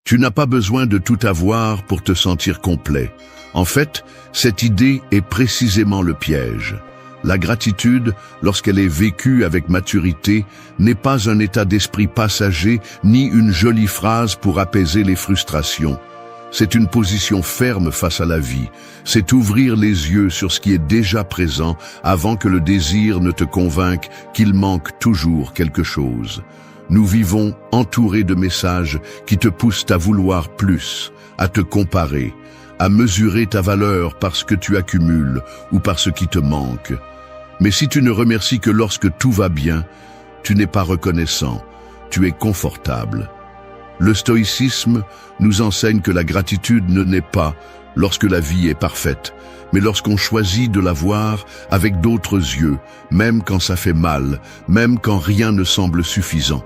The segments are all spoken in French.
Tu n'as pas besoin de tout avoir pour te sentir complet. En fait, cette idée est précisément le piège. La gratitude, lorsqu'elle est vécue avec maturité, n'est pas un état d'esprit passager ni une jolie phrase pour apaiser les frustrations. C'est une position ferme face à la vie. C'est ouvrir les yeux sur ce qui est déjà présent avant que le désir ne te convainque qu'il manque toujours quelque chose. Nous vivons entourés de messages qui te poussent à vouloir plus, à te comparer, à mesurer ta valeur par ce que tu accumules ou par ce qui te manque. Mais si tu ne remercies que lorsque tout va bien, tu n'es pas reconnaissant, tu es confortable. Le stoïcisme nous enseigne que la gratitude ne naît pas lorsque la vie est parfaite, mais lorsqu'on choisit de la voir avec d'autres yeux, même quand ça fait mal, même quand rien ne semble suffisant.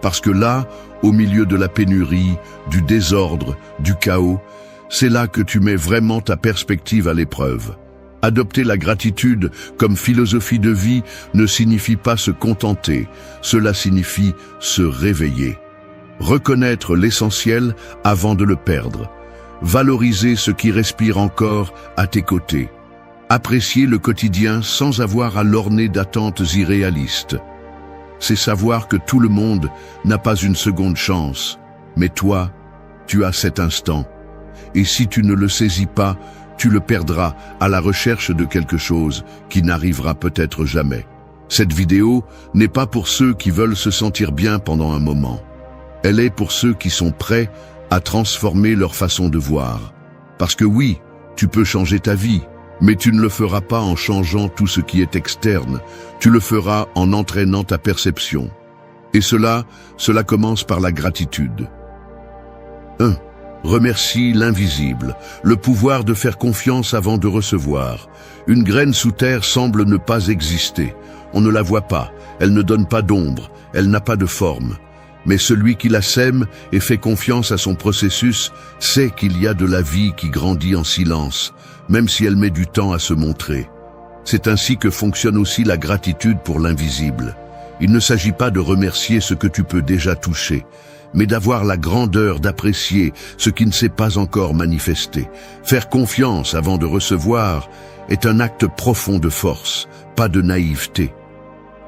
Parce que là, au milieu de la pénurie, du désordre, du chaos, c'est là que tu mets vraiment ta perspective à l'épreuve. Adopter la gratitude comme philosophie de vie ne signifie pas se contenter, cela signifie se réveiller. Reconnaître l'essentiel avant de le perdre. Valoriser ce qui respire encore à tes côtés. Apprécier le quotidien sans avoir à l'orner d'attentes irréalistes. C'est savoir que tout le monde n'a pas une seconde chance, mais toi, tu as cet instant. Et si tu ne le saisis pas, tu le perdras à la recherche de quelque chose qui n'arrivera peut-être jamais. Cette vidéo n'est pas pour ceux qui veulent se sentir bien pendant un moment. Elle est pour ceux qui sont prêts à transformer leur façon de voir. Parce que oui, tu peux changer ta vie, mais tu ne le feras pas en changeant tout ce qui est externe. Tu le feras en entraînant ta perception. Et cela commence par la gratitude. 1. Remercie l'invisible, le pouvoir de faire confiance avant de recevoir. Une graine sous terre semble ne pas exister. On ne la voit pas, elle ne donne pas d'ombre, elle n'a pas de forme. Mais celui qui la sème et fait confiance à son processus sait qu'il y a de la vie qui grandit en silence, même si elle met du temps à se montrer. C'est ainsi que fonctionne aussi la gratitude pour l'invisible. Il ne s'agit pas de remercier ce que tu peux déjà toucher, mais d'avoir la grandeur d'apprécier ce qui ne s'est pas encore manifesté. Faire confiance avant de recevoir est un acte profond de force, pas de naïveté.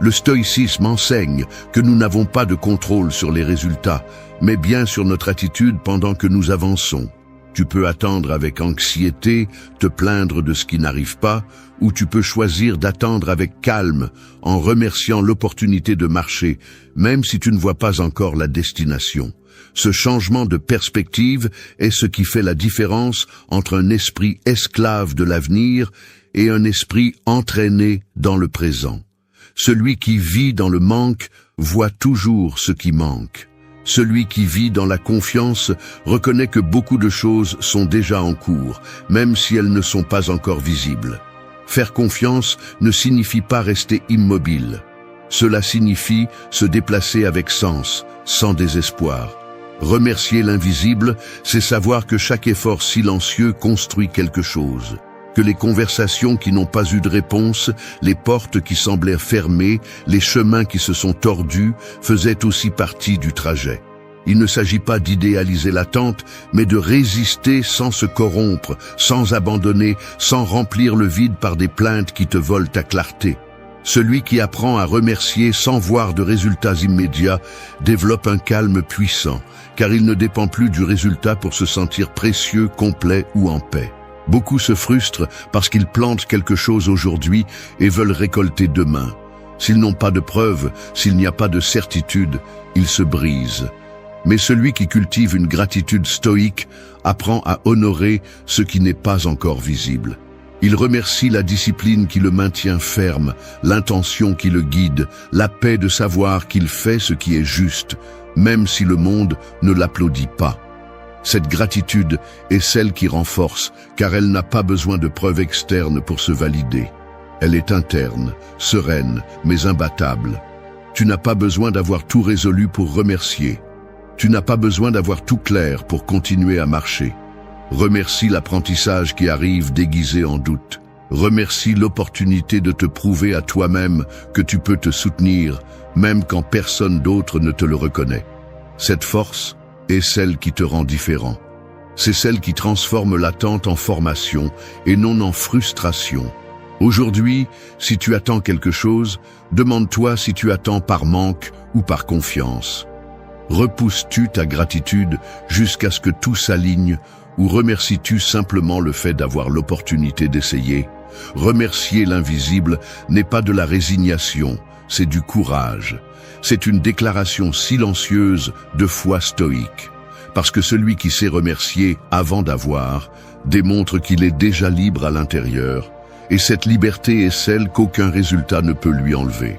Le stoïcisme enseigne que nous n'avons pas de contrôle sur les résultats, mais bien sur notre attitude pendant que nous avançons. Tu peux attendre avec anxiété, te plaindre de ce qui n'arrive pas, ou tu peux choisir d'attendre avec calme, en remerciant l'opportunité de marcher, même si tu ne vois pas encore la destination. Ce changement de perspective est ce qui fait la différence entre un esprit esclave de l'avenir et un esprit entraîné dans le présent. Celui qui vit dans le manque voit toujours ce qui manque. Celui qui vit dans la confiance reconnaît que beaucoup de choses sont déjà en cours, même si elles ne sont pas encore visibles. Faire confiance ne signifie pas rester immobile. Cela signifie se déplacer avec sens, sans désespoir. Remercier l'invisible, c'est savoir que chaque effort silencieux construit quelque chose. Que les conversations qui n'ont pas eu de réponse, les portes qui semblaient fermées, les chemins qui se sont tordus, faisaient aussi partie du trajet. Il ne s'agit pas d'idéaliser l'attente, mais de résister sans se corrompre, sans abandonner, sans remplir le vide par des plaintes qui te volent ta clarté. Celui qui apprend à remercier sans voir de résultats immédiats développe un calme puissant, car il ne dépend plus du résultat pour se sentir précieux, complet ou en paix. Beaucoup se frustrent parce qu'ils plantent quelque chose aujourd'hui et veulent récolter demain. S'ils n'ont pas de preuves, s'il n'y a pas de certitude, ils se brisent. Mais celui qui cultive une gratitude stoïque apprend à honorer ce qui n'est pas encore visible. Il remercie la discipline qui le maintient ferme, l'intention qui le guide, la paix de savoir qu'il fait ce qui est juste, même si le monde ne l'applaudit pas. Cette gratitude est celle qui renforce, car elle n'a pas besoin de preuves externes pour se valider. Elle est interne, sereine, mais imbattable. Tu n'as pas besoin d'avoir tout résolu pour remercier. Tu n'as pas besoin d'avoir tout clair pour continuer à marcher. Remercie l'apprentissage qui arrive déguisé en doute. Remercie l'opportunité de te prouver à toi-même que tu peux te soutenir, même quand personne d'autre ne te le reconnaît. Cette force est celle qui te rend différent. C'est celle qui transforme l'attente en formation et non en frustration. Aujourd'hui, si tu attends quelque chose, demande-toi si tu attends par manque ou par confiance. Repousses-tu ta gratitude jusqu'à ce que tout s'aligne ou remercies-tu simplement le fait d'avoir l'opportunité d'essayer? Remercier l'invisible n'est pas de la résignation, c'est du courage. C'est une déclaration silencieuse de foi stoïque. Parce que celui qui sait remercier avant d'avoir démontre qu'il est déjà libre à l'intérieur, et cette liberté est celle qu'aucun résultat ne peut lui enlever.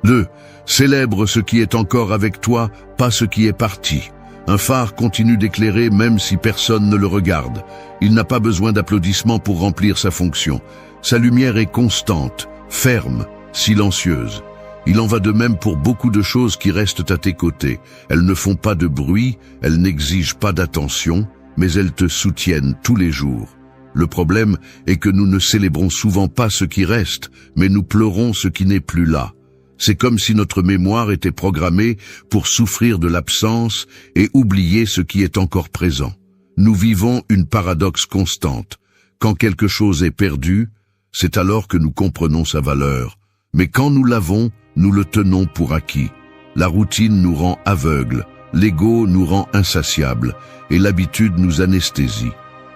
2. Célèbre ce qui est encore avec toi, pas ce qui est parti. Un phare continue d'éclairer même si personne ne le regarde. Il n'a pas besoin d'applaudissements pour remplir sa fonction. Sa lumière est constante, ferme, silencieuse. Il en va de même pour beaucoup de choses qui restent à tes côtés. Elles ne font pas de bruit, elles n'exigent pas d'attention, mais elles te soutiennent tous les jours. Le problème est que nous ne célébrons souvent pas ce qui reste, mais nous pleurons ce qui n'est plus là. C'est comme si notre mémoire était programmée pour souffrir de l'absence et oublier ce qui est encore présent. Nous vivons une paradoxe constante. Quand quelque chose est perdu, c'est alors que nous comprenons sa valeur. Mais quand nous l'avons, nous le tenons pour acquis. La routine nous rend aveugles, l'ego nous rend insatiables, et l'habitude nous anesthésie.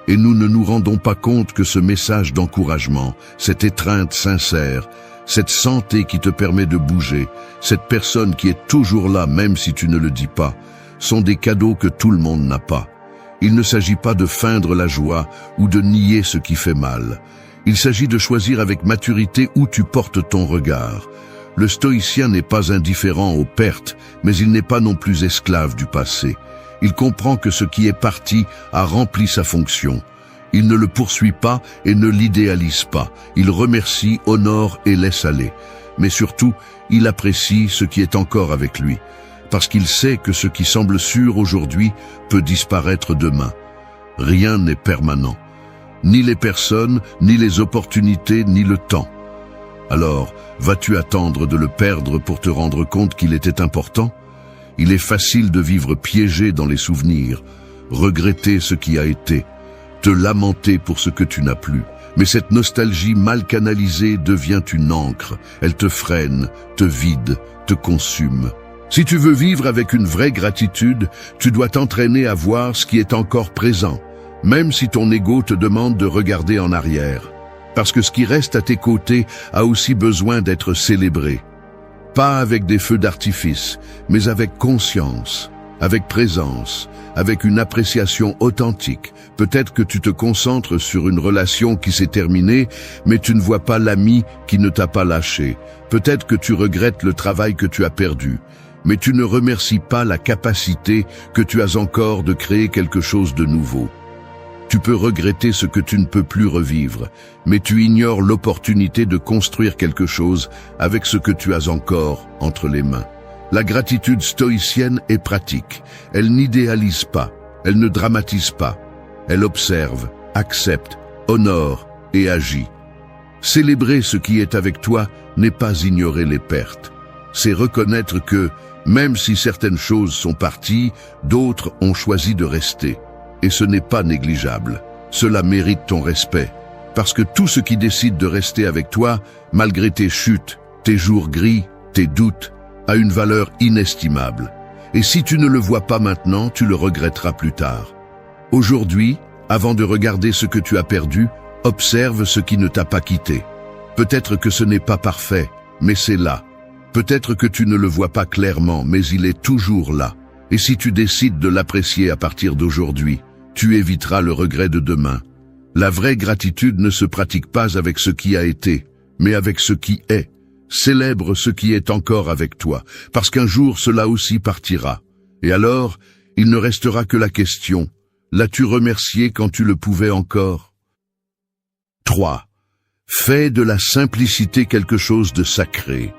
Et nous ne nous rendons pas compte que ce message d'encouragement, cette étreinte sincère, cette santé qui te permet de bouger, cette personne qui est toujours là même si tu ne le dis pas, sont des cadeaux que tout le monde n'a pas. Il ne s'agit pas de feindre la joie ou de nier ce qui fait mal. Il s'agit de choisir avec maturité où tu portes ton regard. Le stoïcien n'est pas indifférent aux pertes, mais il n'est pas non plus esclave du passé. Il comprend que ce qui est parti a rempli sa fonction. Il ne le poursuit pas et ne l'idéalise pas. Il remercie, honore et laisse aller. Mais surtout, il apprécie ce qui est encore avec lui, parce qu'il sait que ce qui semble sûr aujourd'hui peut disparaître demain. Rien n'est permanent. Ni les personnes, ni les opportunités, ni le temps. Alors, vas-tu attendre de le perdre pour te rendre compte qu'il était important? Il est facile de vivre piégé dans les souvenirs, regretter ce qui a été, te lamenter pour ce que tu n'as plus. Mais cette nostalgie mal canalisée devient une encre. Elle te freine, te vide, te consume. Si tu veux vivre avec une vraie gratitude, tu dois t'entraîner à voir ce qui est encore présent, même si ton ego te demande de regarder en arrière. Parce que ce qui reste à tes côtés a aussi besoin d'être célébré. Pas avec des feux d'artifice, mais avec conscience, avec présence, avec une appréciation authentique. Peut-être que tu te concentres sur une relation qui s'est terminée, mais tu ne vois pas l'ami qui ne t'a pas lâché. Peut-être que tu regrettes le travail que tu as perdu, mais tu ne remercies pas la capacité que tu as encore de créer quelque chose de nouveau. Tu peux regretter ce que tu ne peux plus revivre, mais tu ignores l'opportunité de construire quelque chose avec ce que tu as encore entre les mains. La gratitude stoïcienne est pratique. Elle n'idéalise pas, elle ne dramatise pas. Elle observe, accepte, honore et agit. Célébrer ce qui est avec toi n'est pas ignorer les pertes. C'est reconnaître que, même si certaines choses sont parties, d'autres ont choisi de rester. Et ce n'est pas négligeable. Cela mérite ton respect. Parce que tout ce qui décide de rester avec toi, malgré tes chutes, tes jours gris, tes doutes, a une valeur inestimable. Et si tu ne le vois pas maintenant, tu le regretteras plus tard. Aujourd'hui, avant de regarder ce que tu as perdu, observe ce qui ne t'a pas quitté. Peut-être que ce n'est pas parfait, mais c'est là. Peut-être que tu ne le vois pas clairement, mais il est toujours là. Et si tu décides de l'apprécier à partir d'aujourd'hui, tu éviteras le regret de demain. La vraie gratitude ne se pratique pas avec ce qui a été, mais avec ce qui est. Célèbre ce qui est encore avec toi, parce qu'un jour cela aussi partira. Et alors, il ne restera que la question, l'as-tu remercié quand tu le pouvais encore? 3. Fais de la simplicité quelque chose de sacré.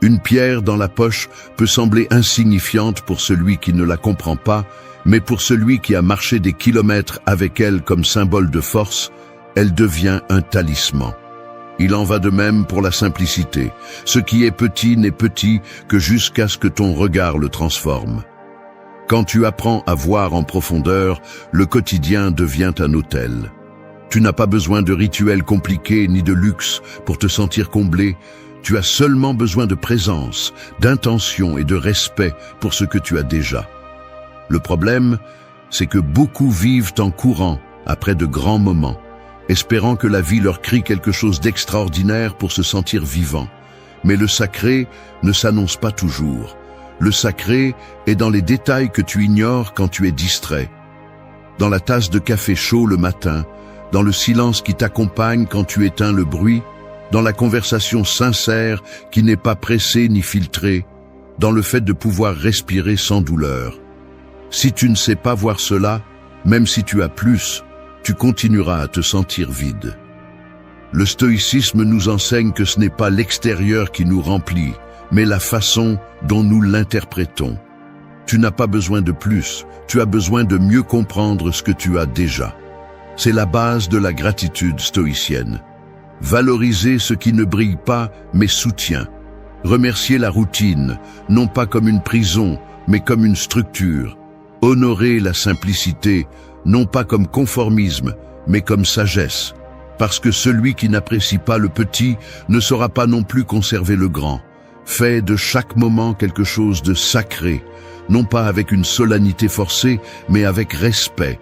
Une pierre dans la poche peut sembler insignifiante pour celui qui ne la comprend pas, mais pour celui qui a marché des kilomètres avec elle comme symbole de force, elle devient un talisman. Il en va de même pour la simplicité. Ce qui est petit n'est petit que jusqu'à ce que ton regard le transforme. Quand tu apprends à voir en profondeur, le quotidien devient un hôtel. Tu n'as pas besoin de rituels compliqués ni de luxe pour te sentir comblé. Tu as seulement besoin de présence, d'intention et de respect pour ce que tu as déjà. Le problème, c'est que beaucoup vivent en courant après de grands moments, espérant que la vie leur crie quelque chose d'extraordinaire pour se sentir vivant. Mais le sacré ne s'annonce pas toujours. Le sacré est dans les détails que tu ignores quand tu es distrait. Dans la tasse de café chaud le matin, dans le silence qui t'accompagne quand tu éteins le bruit, dans la conversation sincère qui n'est pas pressée ni filtrée, dans le fait de pouvoir respirer sans douleur. Si tu ne sais pas voir cela, même si tu as plus, tu continueras à te sentir vide. Le stoïcisme nous enseigne que ce n'est pas l'extérieur qui nous remplit, mais la façon dont nous l'interprétons. Tu n'as pas besoin de plus, tu as besoin de mieux comprendre ce que tu as déjà. C'est la base de la gratitude stoïcienne. Valoriser ce qui ne brille pas, mais soutient. Remercier la routine, non pas comme une prison, mais comme une structure. Honorer la simplicité, non pas comme conformisme, mais comme sagesse. Parce que celui qui n'apprécie pas le petit ne saura pas non plus conserver le grand. Fais de chaque moment quelque chose de sacré, non pas avec une solennité forcée, mais avec respect.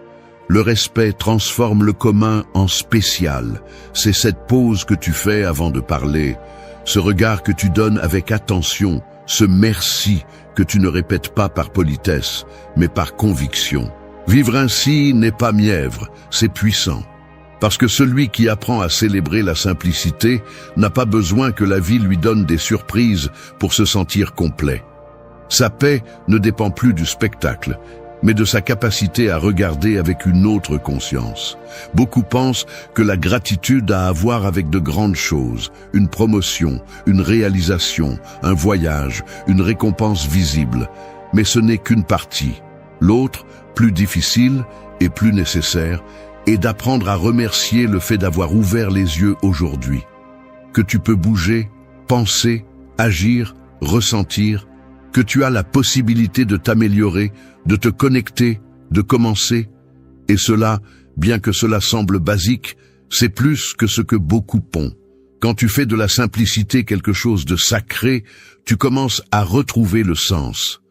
Le respect transforme le commun en spécial. C'est cette pause que tu fais avant de parler, ce regard que tu donnes avec attention, ce merci que tu ne répètes pas par politesse, mais par conviction. Vivre ainsi n'est pas mièvre, c'est puissant. Parce que celui qui apprend à célébrer la simplicité n'a pas besoin que la vie lui donne des surprises pour se sentir complet. Sa paix ne dépend plus du spectacle, mais de sa capacité à regarder avec une autre conscience. Beaucoup pensent que la gratitude a à voir avec de grandes choses, une promotion, une réalisation, un voyage, une récompense visible. Mais ce n'est qu'une partie. L'autre, plus difficile et plus nécessaire, est d'apprendre à remercier le fait d'avoir ouvert les yeux aujourd'hui. Que tu peux bouger, penser, agir, ressentir, que tu as la possibilité de t'améliorer, de te connecter, de commencer. Et cela, bien que cela semble basique, c'est plus que ce que beaucoup pondent. Quand tu fais de la simplicité quelque chose de sacré, tu commences à retrouver le sens.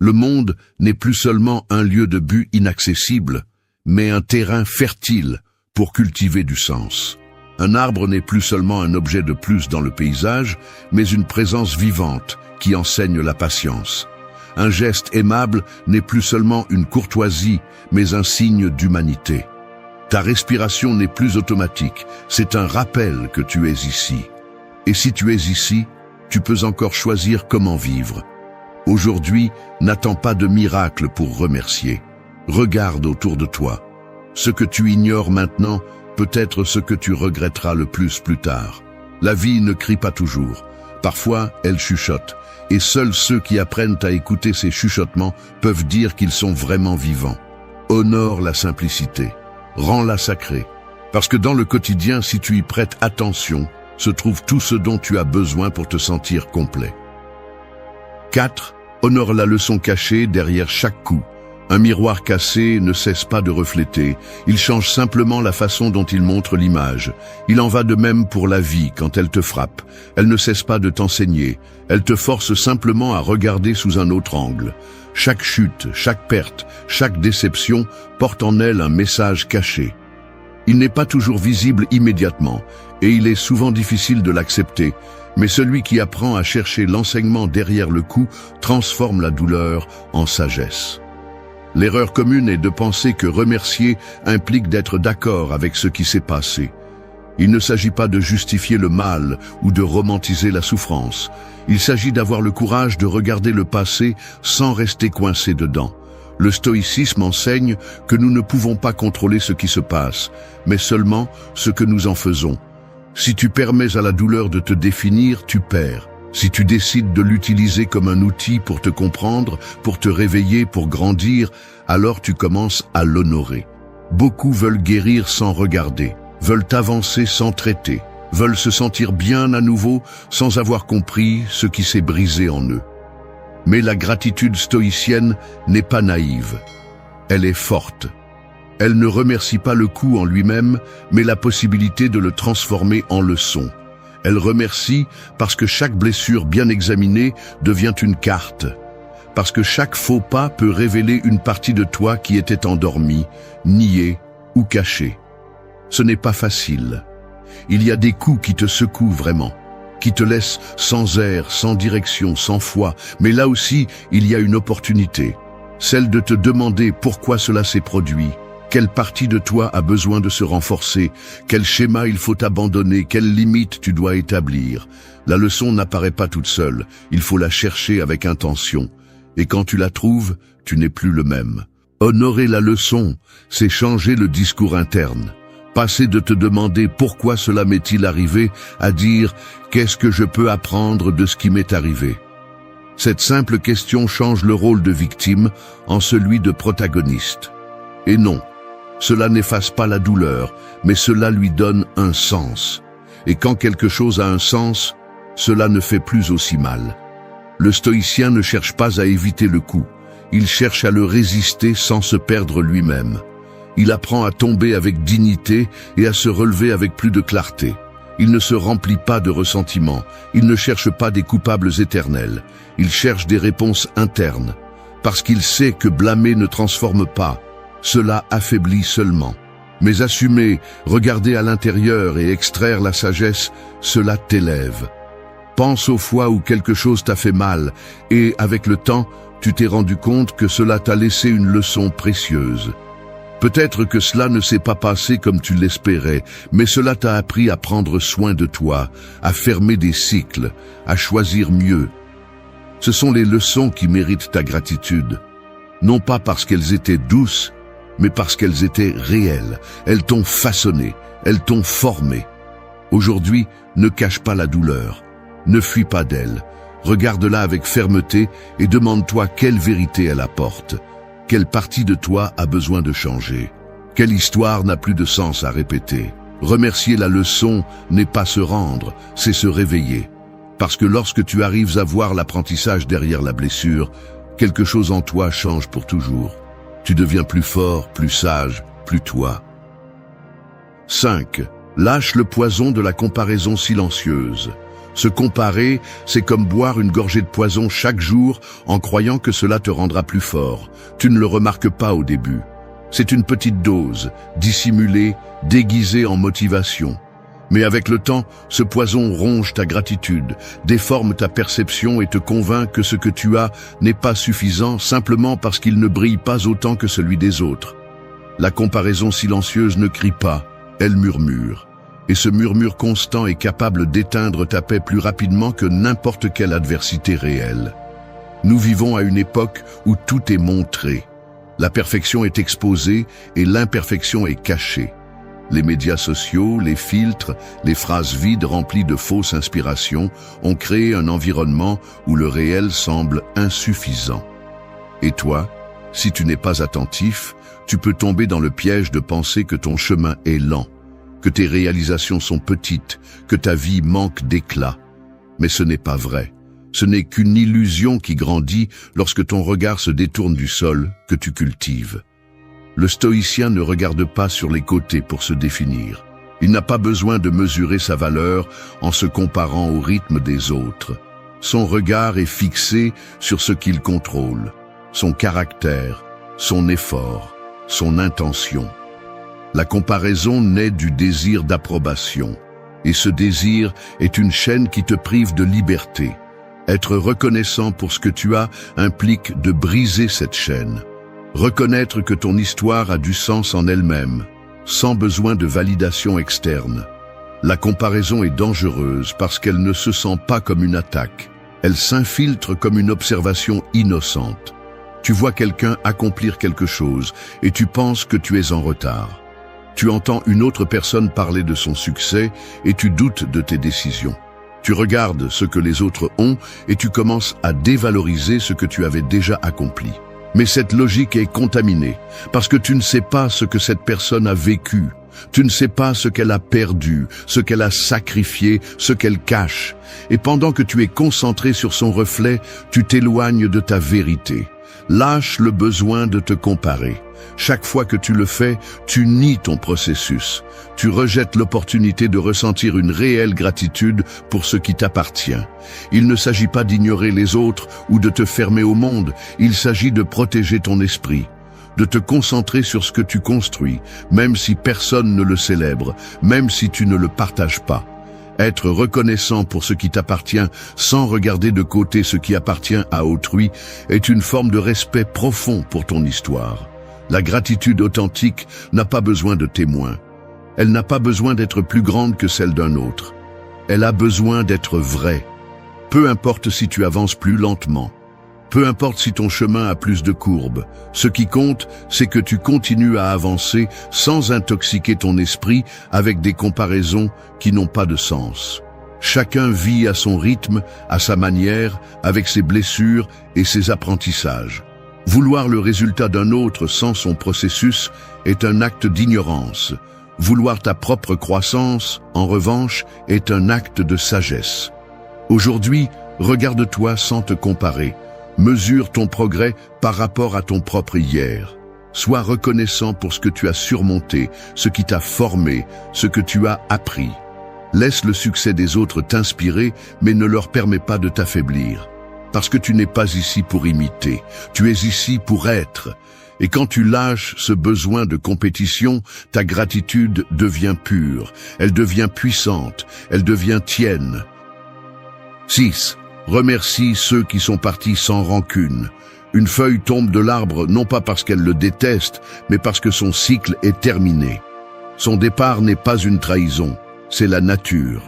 Le monde n'est plus seulement un lieu de but inaccessible, mais un terrain fertile pour cultiver du sens. Un arbre n'est plus seulement un objet de plus dans le paysage, mais une présence vivante qui enseigne la patience. Un geste aimable n'est plus seulement une courtoisie, mais un signe d'humanité. Ta respiration n'est plus automatique, c'est un rappel que tu es ici. Et si tu es ici, tu peux encore choisir comment vivre. Aujourd'hui, n'attends pas de miracle pour remercier. Regarde autour de toi. Ce que tu ignores maintenant peut être ce que tu regretteras le plus tard. La vie ne crie pas toujours. Parfois, elle chuchote. Et seuls ceux qui apprennent à écouter ces chuchotements peuvent dire qu'ils sont vraiment vivants. Honore la simplicité. Rends-la sacrée. Parce que dans le quotidien, si tu y prêtes attention, se trouve tout ce dont tu as besoin pour te sentir complet. 4. Honore la leçon cachée derrière chaque coup. Un miroir cassé ne cesse pas de refléter, il change simplement la façon dont il montre l'image. Il en va de même pour la vie quand elle te frappe. Elle ne cesse pas de t'enseigner, elle te force simplement à regarder sous un autre angle. Chaque chute, chaque perte, chaque déception porte en elle un message caché. Il n'est pas toujours visible immédiatement, et il est souvent difficile de l'accepter, mais celui qui apprend à chercher l'enseignement derrière le coup transforme la douleur en sagesse. L'erreur commune est de penser que remercier implique d'être d'accord avec ce qui s'est passé. Il ne s'agit pas de justifier le mal ou de romantiser la souffrance. Il s'agit d'avoir le courage de regarder le passé sans rester coincé dedans. Le stoïcisme enseigne que nous ne pouvons pas contrôler ce qui se passe, mais seulement ce que nous en faisons. Si tu permets à la douleur de te définir, tu perds. Si tu décides de l'utiliser comme un outil pour te comprendre, pour te réveiller, pour grandir, alors tu commences à l'honorer. Beaucoup veulent guérir sans regarder, veulent avancer sans traiter, veulent se sentir bien à nouveau sans avoir compris ce qui s'est brisé en eux. Mais la gratitude stoïcienne n'est pas naïve. Elle est forte. Elle ne remercie pas le coup en lui-même, mais la possibilité de le transformer en leçon. Elle remercie parce que chaque blessure bien examinée devient une carte. Parce que chaque faux pas peut révéler une partie de toi qui était endormie, niée ou cachée. Ce n'est pas facile. Il y a des coups qui te secouent vraiment, qui te laissent sans air, sans direction, sans foi. Mais là aussi, il y a une opportunité. Celle de te demander pourquoi cela s'est produit. Quelle partie de toi a besoin de se renforcer? Quel schéma il faut abandonner? Quelles limites tu dois établir? La leçon n'apparaît pas toute seule. Il faut la chercher avec intention. Et quand tu la trouves, tu n'es plus le même. Honorer la leçon, c'est changer le discours interne. Passer de te demander pourquoi cela m'est-il arrivé à dire qu'est-ce que je peux apprendre de ce qui m'est arrivé. Cette simple question change le rôle de victime en celui de protagoniste. Et non, cela n'efface pas la douleur, mais cela lui donne un sens. Et quand quelque chose a un sens, cela ne fait plus aussi mal. Le stoïcien ne cherche pas à éviter le coup, il cherche à le résister sans se perdre lui-même. Il apprend à tomber avec dignité et à se relever avec plus de clarté. Il ne se remplit pas de ressentiment, il ne cherche pas des coupables éternels, il cherche des réponses internes. Parce qu'il sait que blâmer ne transforme pas, cela affaiblit seulement. Mais assumer, regarder à l'intérieur et extraire la sagesse, cela t'élève. Pense aux fois où quelque chose t'a fait mal et, avec le temps, tu t'es rendu compte que cela t'a laissé une leçon précieuse. Peut-être que cela ne s'est pas passé comme tu l'espérais, mais cela t'a appris à prendre soin de toi, à fermer des cycles, à choisir mieux. Ce sont les leçons qui méritent ta gratitude. Non pas parce qu'elles étaient douces, mais parce qu'elles étaient réelles. Elles t'ont façonné, elles t'ont formé. Aujourd'hui, ne cache pas la douleur. Ne fuis pas d'elle. Regarde-la avec fermeté et demande-toi quelle vérité elle apporte. Quelle partie de toi a besoin de changer? Quelle histoire n'a plus de sens à répéter? Remercier la leçon n'est pas se rendre, c'est se réveiller. Parce que lorsque tu arrives à voir l'apprentissage derrière la blessure, quelque chose en toi change pour toujours. Tu deviens plus fort, plus sage, plus toi. 5. Lâche le poison de la comparaison silencieuse. Se comparer, c'est comme boire une gorgée de poison chaque jour en croyant que cela te rendra plus fort. Tu ne le remarques pas au début. C'est une petite dose, dissimulée, déguisée en motivation. Mais avec le temps, ce poison ronge ta gratitude, déforme ta perception et te convainc que ce que tu as n'est pas suffisant simplement parce qu'il ne brille pas autant que celui des autres. La comparaison silencieuse ne crie pas, elle murmure. Et ce murmure constant est capable d'éteindre ta paix plus rapidement que n'importe quelle adversité réelle. Nous vivons à une époque où tout est montré. La perfection est exposée et l'imperfection est cachée. Les médias sociaux, les filtres, les phrases vides remplies de fausses inspirations ont créé un environnement où le réel semble insuffisant. Et toi, si tu n'es pas attentif, tu peux tomber dans le piège de penser que ton chemin est lent, que tes réalisations sont petites, que ta vie manque d'éclat. Mais ce n'est pas vrai. Ce n'est qu'une illusion qui grandit lorsque ton regard se détourne du sol que tu cultives. Le stoïcien ne regarde pas sur les côtés pour se définir. Il n'a pas besoin de mesurer sa valeur en se comparant au rythme des autres. Son regard est fixé sur ce qu'il contrôle, son caractère, son effort, son intention. La comparaison naît du désir d'approbation, et ce désir est une chaîne qui te prive de liberté. Être reconnaissant pour ce que tu as implique de briser cette chaîne. Reconnaître que ton histoire a du sens en elle-même, sans besoin de validation externe. La comparaison est dangereuse parce qu'elle ne se sent pas comme une attaque. Elle s'infiltre comme une observation innocente. Tu vois quelqu'un accomplir quelque chose et tu penses que tu es en retard. Tu entends une autre personne parler de son succès et tu doutes de tes décisions. Tu regardes ce que les autres ont et tu commences à dévaloriser ce que tu avais déjà accompli. Mais cette logique est contaminée parce que tu ne sais pas ce que cette personne a vécu, Tu ne sais pas ce qu'elle a perdu, ce qu'elle a sacrifié, ce qu'elle cache. Et pendant que tu es concentré sur son reflet, tu t'éloignes de ta vérité. Lâche le besoin de te comparer. Chaque fois que tu le fais, tu nies ton processus. Tu rejettes l'opportunité de ressentir une réelle gratitude pour ce qui t'appartient. Il ne s'agit pas d'ignorer les autres ou de te fermer au monde, il s'agit de protéger ton esprit, de te concentrer sur ce que tu construis, même si personne ne le célèbre, même si tu ne le partages pas. Être reconnaissant pour ce qui t'appartient sans regarder de côté ce qui appartient à autrui est une forme de respect profond pour ton histoire. La gratitude authentique n'a pas besoin de témoins. Elle n'a pas besoin d'être plus grande que celle d'un autre. Elle a besoin d'être vraie. Peu importe si tu avances plus lentement. Peu importe si ton chemin a plus de courbes. Ce qui compte, c'est que tu continues à avancer sans intoxiquer ton esprit avec des comparaisons qui n'ont pas de sens. Chacun vit à son rythme, à sa manière, avec ses blessures et ses apprentissages. Vouloir le résultat d'un autre sans son processus est un acte d'ignorance. Vouloir ta propre croissance, en revanche, est un acte de sagesse. Aujourd'hui, regarde-toi sans te comparer. Mesure ton progrès par rapport à ton propre hier. Sois reconnaissant pour ce que tu as surmonté, ce qui t'a formé, ce que tu as appris. Laisse le succès des autres t'inspirer, mais ne leur permets pas de t'affaiblir. Parce que tu n'es pas ici pour imiter, tu es ici pour être. Et quand tu lâches ce besoin de compétition, ta gratitude devient pure, elle devient puissante, elle devient tienne. 6. Remercie ceux qui sont partis sans rancune. Une feuille tombe de l'arbre non pas parce qu'elle le déteste, mais parce que son cycle est terminé. Son départ n'est pas une trahison, c'est la nature.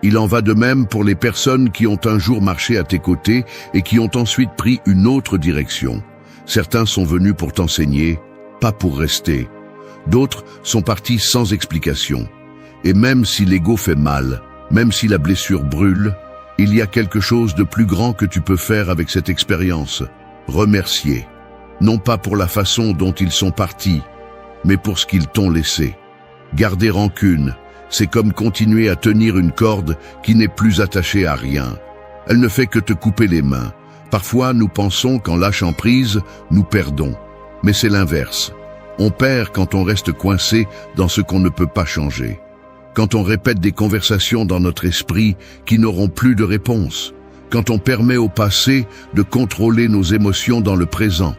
Il en va de même pour les personnes qui ont un jour marché à tes côtés et qui ont ensuite pris une autre direction. Certains sont venus pour t'enseigner, pas pour rester. D'autres sont partis sans explication. Et même si l'ego fait mal, même si la blessure brûle, il y a quelque chose de plus grand que tu peux faire avec cette expérience. Remercier. Non pas pour la façon dont ils sont partis, mais pour ce qu'ils t'ont laissé. Garder rancune, c'est comme continuer à tenir une corde qui n'est plus attachée à rien. Elle ne fait que te couper les mains. Parfois, nous pensons qu'en lâchant prise, nous perdons. Mais c'est l'inverse. On perd quand on reste coincé dans ce qu'on ne peut pas changer. Quand on répète des conversations dans notre esprit qui n'auront plus de réponse. Quand on permet au passé de contrôler nos émotions dans le présent.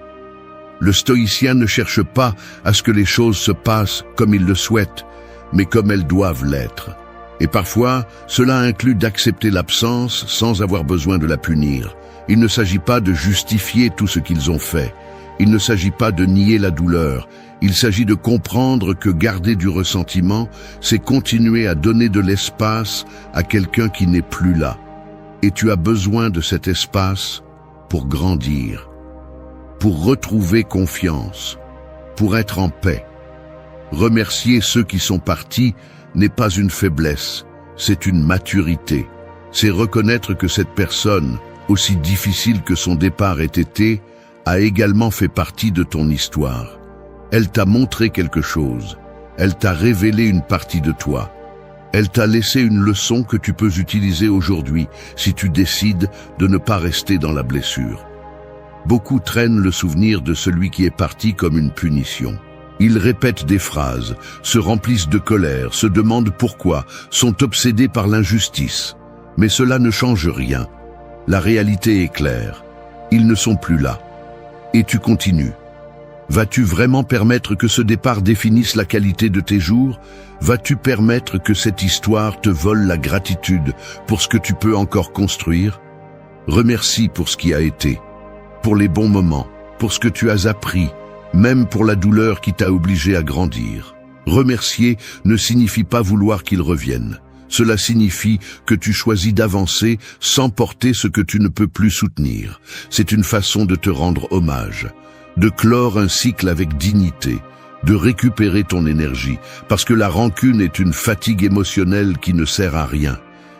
Le stoïcien ne cherche pas à ce que les choses se passent comme il le souhaite, mais comme elles doivent l'être. Et parfois, cela inclut d'accepter l'absence sans avoir besoin de la punir. Il ne s'agit pas de justifier tout ce qu'ils ont fait. Il ne s'agit pas de nier la douleur. Il s'agit de comprendre que garder du ressentiment, c'est continuer à donner de l'espace à quelqu'un qui n'est plus là. Et tu as besoin de cet espace pour grandir, pour retrouver confiance, pour être en paix. Remercier ceux qui sont partis n'est pas une faiblesse, c'est une maturité. C'est reconnaître que cette personne, aussi difficile que son départ ait été, a également fait partie de ton histoire. Elle t'a montré quelque chose, elle t'a révélé une partie de toi. Elle t'a laissé une leçon que tu peux utiliser aujourd'hui si tu décides de ne pas rester dans la blessure. Beaucoup traînent le souvenir de celui qui est parti comme une punition. Ils répètent des phrases, se remplissent de colère, se demandent pourquoi, sont obsédés par l'injustice. Mais cela ne change rien. La réalité est claire. Ils ne sont plus là. Et tu continues. Vas-tu vraiment permettre que ce départ définisse la qualité de tes jours? Vas-tu permettre que cette histoire te vole la gratitude pour ce que tu peux encore construire? Remercie pour ce qui a été, pour les bons moments, pour ce que tu as appris, même pour la douleur qui t'a obligé à grandir. Remercier ne signifie pas vouloir qu'il revienne. Cela signifie que tu choisis d'avancer sans porter ce que tu ne peux plus soutenir. C'est une façon de te rendre hommage, de clore un cycle avec dignité, de récupérer ton énergie, parce que la rancune est une fatigue émotionnelle qui ne sert à rien.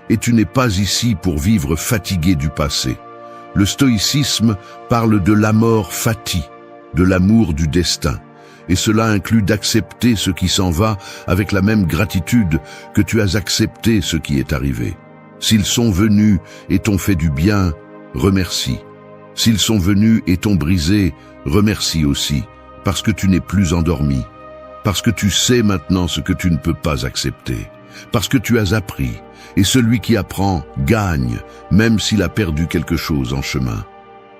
Et tu n'es pas ici pour vivre fatigué du passé. Le stoïcisme parle de l'amor fati, de l'amour du destin. Et cela inclut d'accepter ce qui s'en va avec la même gratitude que tu as accepté ce qui est arrivé. S'ils sont venus et t'ont fait du bien, remercie. S'ils sont venus et t'ont brisé, remercie aussi, parce que tu n'es plus endormi, parce que tu sais maintenant ce que tu ne peux pas accepter, parce que tu as appris, et celui qui apprend gagne, même s'il a perdu quelque chose en chemin.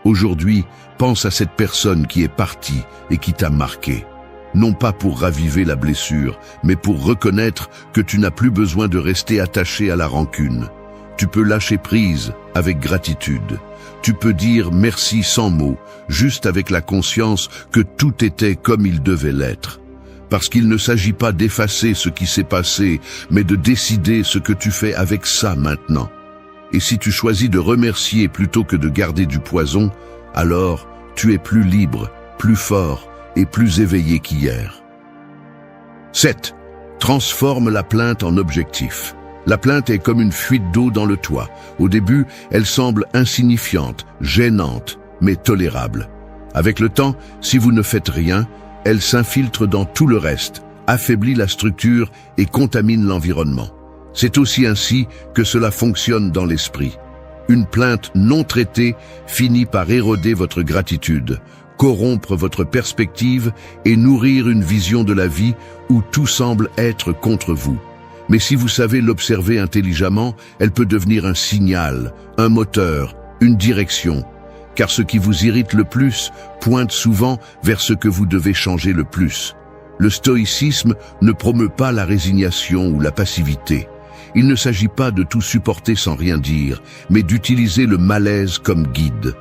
Aujourd'hui, pense à cette personne qui est partie et qui t'a marqué. Non pas pour raviver la blessure, mais pour reconnaître que tu n'as plus besoin de rester attaché à la rancune. Tu peux lâcher prise avec gratitude. Tu peux dire merci sans mots, juste avec la conscience que tout était comme il devait l'être. Parce qu'il ne s'agit pas d'effacer ce qui s'est passé, mais de décider ce que tu fais avec ça maintenant. Et si tu choisis de remercier plutôt que de garder du poison, alors tu es plus libre, plus fort et plus éveillé qu'hier. 7. Transforme la plainte en objectif. La plainte est comme une fuite d'eau dans le toit. Au début, elle semble insignifiante, gênante, mais tolérable. Avec le temps, si vous ne faites rien, elle s'infiltre dans tout le reste, affaiblit la structure et contamine l'environnement. C'est aussi ainsi que cela fonctionne dans l'esprit. Une plainte non traitée finit par éroder votre gratitude, corrompre votre perspective et nourrir une vision de la vie où tout semble être contre vous. Mais si vous savez l'observer intelligemment, elle peut devenir un signal, un moteur, une direction. Car ce qui vous irrite le plus pointe souvent vers ce que vous devez changer le plus. Le stoïcisme ne promeut pas la résignation ou la passivité. Il ne s'agit pas de tout supporter sans rien dire, mais d'utiliser le malaise comme guide.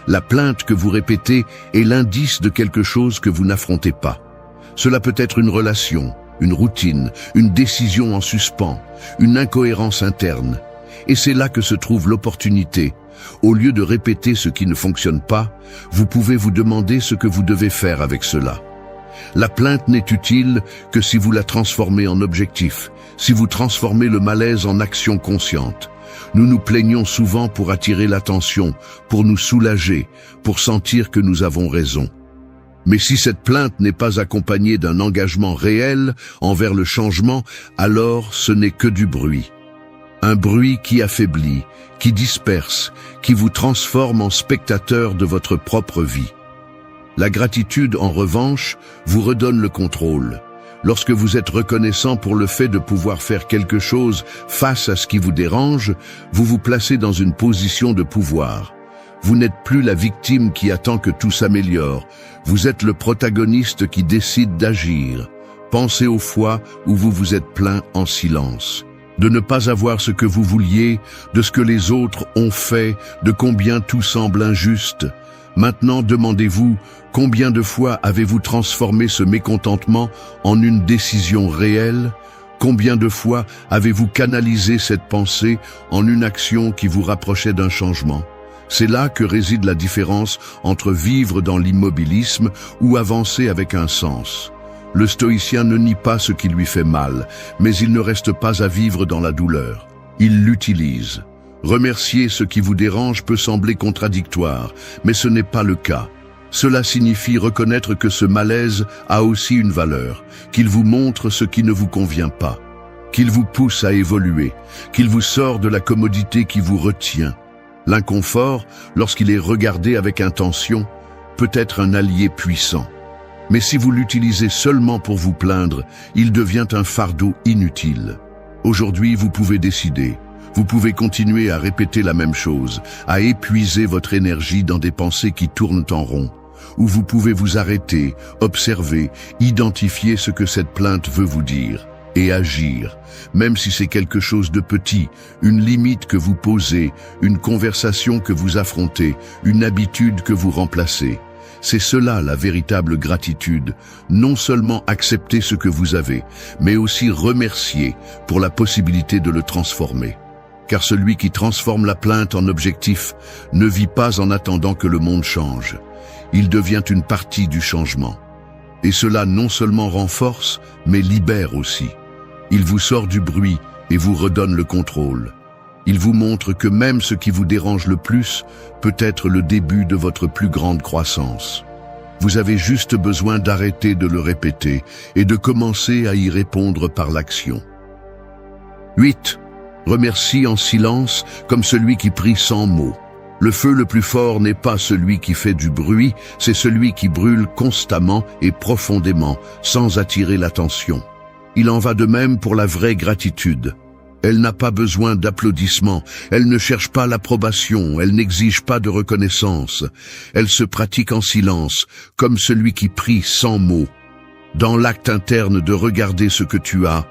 La plainte que vous répétez est l'indice de quelque chose que vous n'affrontez pas. Cela peut être une relation, une routine, une décision en suspens, une incohérence interne. Et c'est là que se trouve l'opportunité. Au lieu de répéter ce qui ne fonctionne pas, vous pouvez vous demander ce que vous devez faire avec cela. La plainte n'est utile que si vous la transformez en objectif, si vous transformez le malaise en action consciente. Nous nous plaignons souvent pour attirer l'attention, pour nous soulager, pour sentir que nous avons raison. Mais si cette plainte n'est pas accompagnée d'un engagement réel envers le changement, alors ce n'est que du bruit. Un bruit qui affaiblit, qui disperse, qui vous transforme en spectateur de votre propre vie. La gratitude, en revanche, vous redonne le contrôle. Lorsque vous êtes reconnaissant pour le fait de pouvoir faire quelque chose face à ce qui vous dérange, vous vous placez dans une position de pouvoir. Vous n'êtes plus la victime qui attend que tout s'améliore. Vous êtes le protagoniste qui décide d'agir. Pensez aux fois où vous vous êtes plaint en silence. De ne pas avoir ce que vous vouliez, de ce que les autres ont fait, de combien tout semble injuste. Maintenant, demandez-vous, combien de fois avez-vous transformé ce mécontentement en une décision réelle? Combien de fois avez-vous canalisé cette pensée en une action qui vous rapprochait d'un changement? C'est là que réside la différence entre vivre dans l'immobilisme ou avancer avec un sens. Le stoïcien ne nie pas ce qui lui fait mal, mais il ne reste pas à vivre dans la douleur. Il l'utilise. Remercier ce qui vous dérange peut sembler contradictoire, mais ce n'est pas le cas. Cela signifie reconnaître que ce malaise a aussi une valeur, qu'il vous montre ce qui ne vous convient pas, qu'il vous pousse à évoluer, qu'il vous sort de la commodité qui vous retient. L'inconfort, lorsqu'il est regardé avec intention, peut être un allié puissant. Mais si vous l'utilisez seulement pour vous plaindre, il devient un fardeau inutile. Aujourd'hui, vous pouvez décider. Vous pouvez continuer à répéter la même chose, à épuiser votre énergie dans des pensées qui tournent en rond. Ou vous pouvez vous arrêter, observer, identifier ce que cette plainte veut vous dire, et agir, même si c'est quelque chose de petit, une limite que vous posez, une conversation que vous affrontez, une habitude que vous remplacez. C'est cela la véritable gratitude, non seulement accepter ce que vous avez, mais aussi remercier pour la possibilité de le transformer. Car celui qui transforme la plainte en objectif ne vit pas en attendant que le monde change. Il devient une partie du changement. Et cela non seulement renforce, mais libère aussi. Il vous sort du bruit et vous redonne le contrôle. Il vous montre que même ce qui vous dérange le plus peut être le début de votre plus grande croissance. Vous avez juste besoin d'arrêter de le répéter et de commencer à y répondre par l'action. 8. Remercie en silence comme celui qui prie sans mots. Le feu le plus fort n'est pas celui qui fait du bruit, c'est celui qui brûle constamment et profondément, sans attirer l'attention. Il en va de même pour la vraie gratitude. Elle n'a pas besoin d'applaudissements, elle ne cherche pas l'approbation, elle n'exige pas de reconnaissance. Elle se pratique en silence, comme celui qui prie sans mots. Dans l'acte interne de regarder ce que tu as,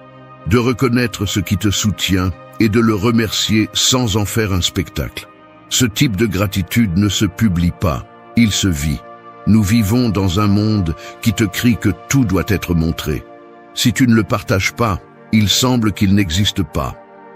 de reconnaître ce qui te soutient et de le remercier sans en faire un spectacle. Ce type de gratitude ne se publie pas, il se vit. Nous vivons dans un monde qui te crie que tout doit être montré. Si tu ne le partages pas, il semble qu'il n'existe pas.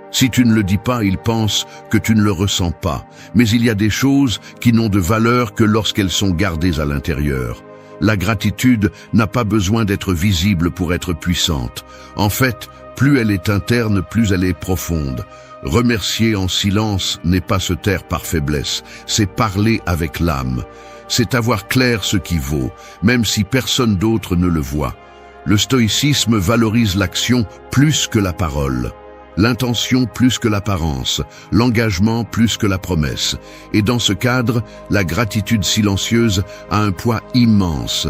Si tu ne le dis pas, il pense que tu ne le ressens pas. Mais il y a des choses qui n'ont de valeur que lorsqu'elles sont gardées à l'intérieur. La gratitude n'a pas besoin d'être visible pour être puissante. En fait, plus elle est interne, plus elle est profonde. Remercier en silence n'est pas se taire par faiblesse, c'est parler avec l'âme. C'est avoir clair ce qui vaut, même si personne d'autre ne le voit. Le stoïcisme valorise l'action plus que la parole, l'intention plus que l'apparence, l'engagement plus que la promesse. Et dans ce cadre, la gratitude silencieuse a un poids immense.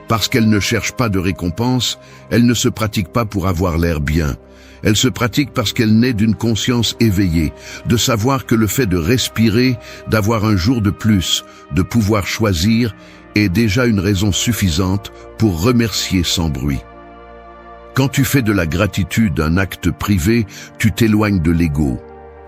Parce qu'elle ne cherche pas de récompense, elle ne se pratique pas pour avoir l'air bien. Elle se pratique parce qu'elle naît d'une conscience éveillée, de savoir que le fait de respirer, d'avoir un jour de plus, de pouvoir choisir, est déjà une raison suffisante pour remercier sans bruit. Quand tu fais de la gratitude un acte privé, tu t'éloignes de l'ego.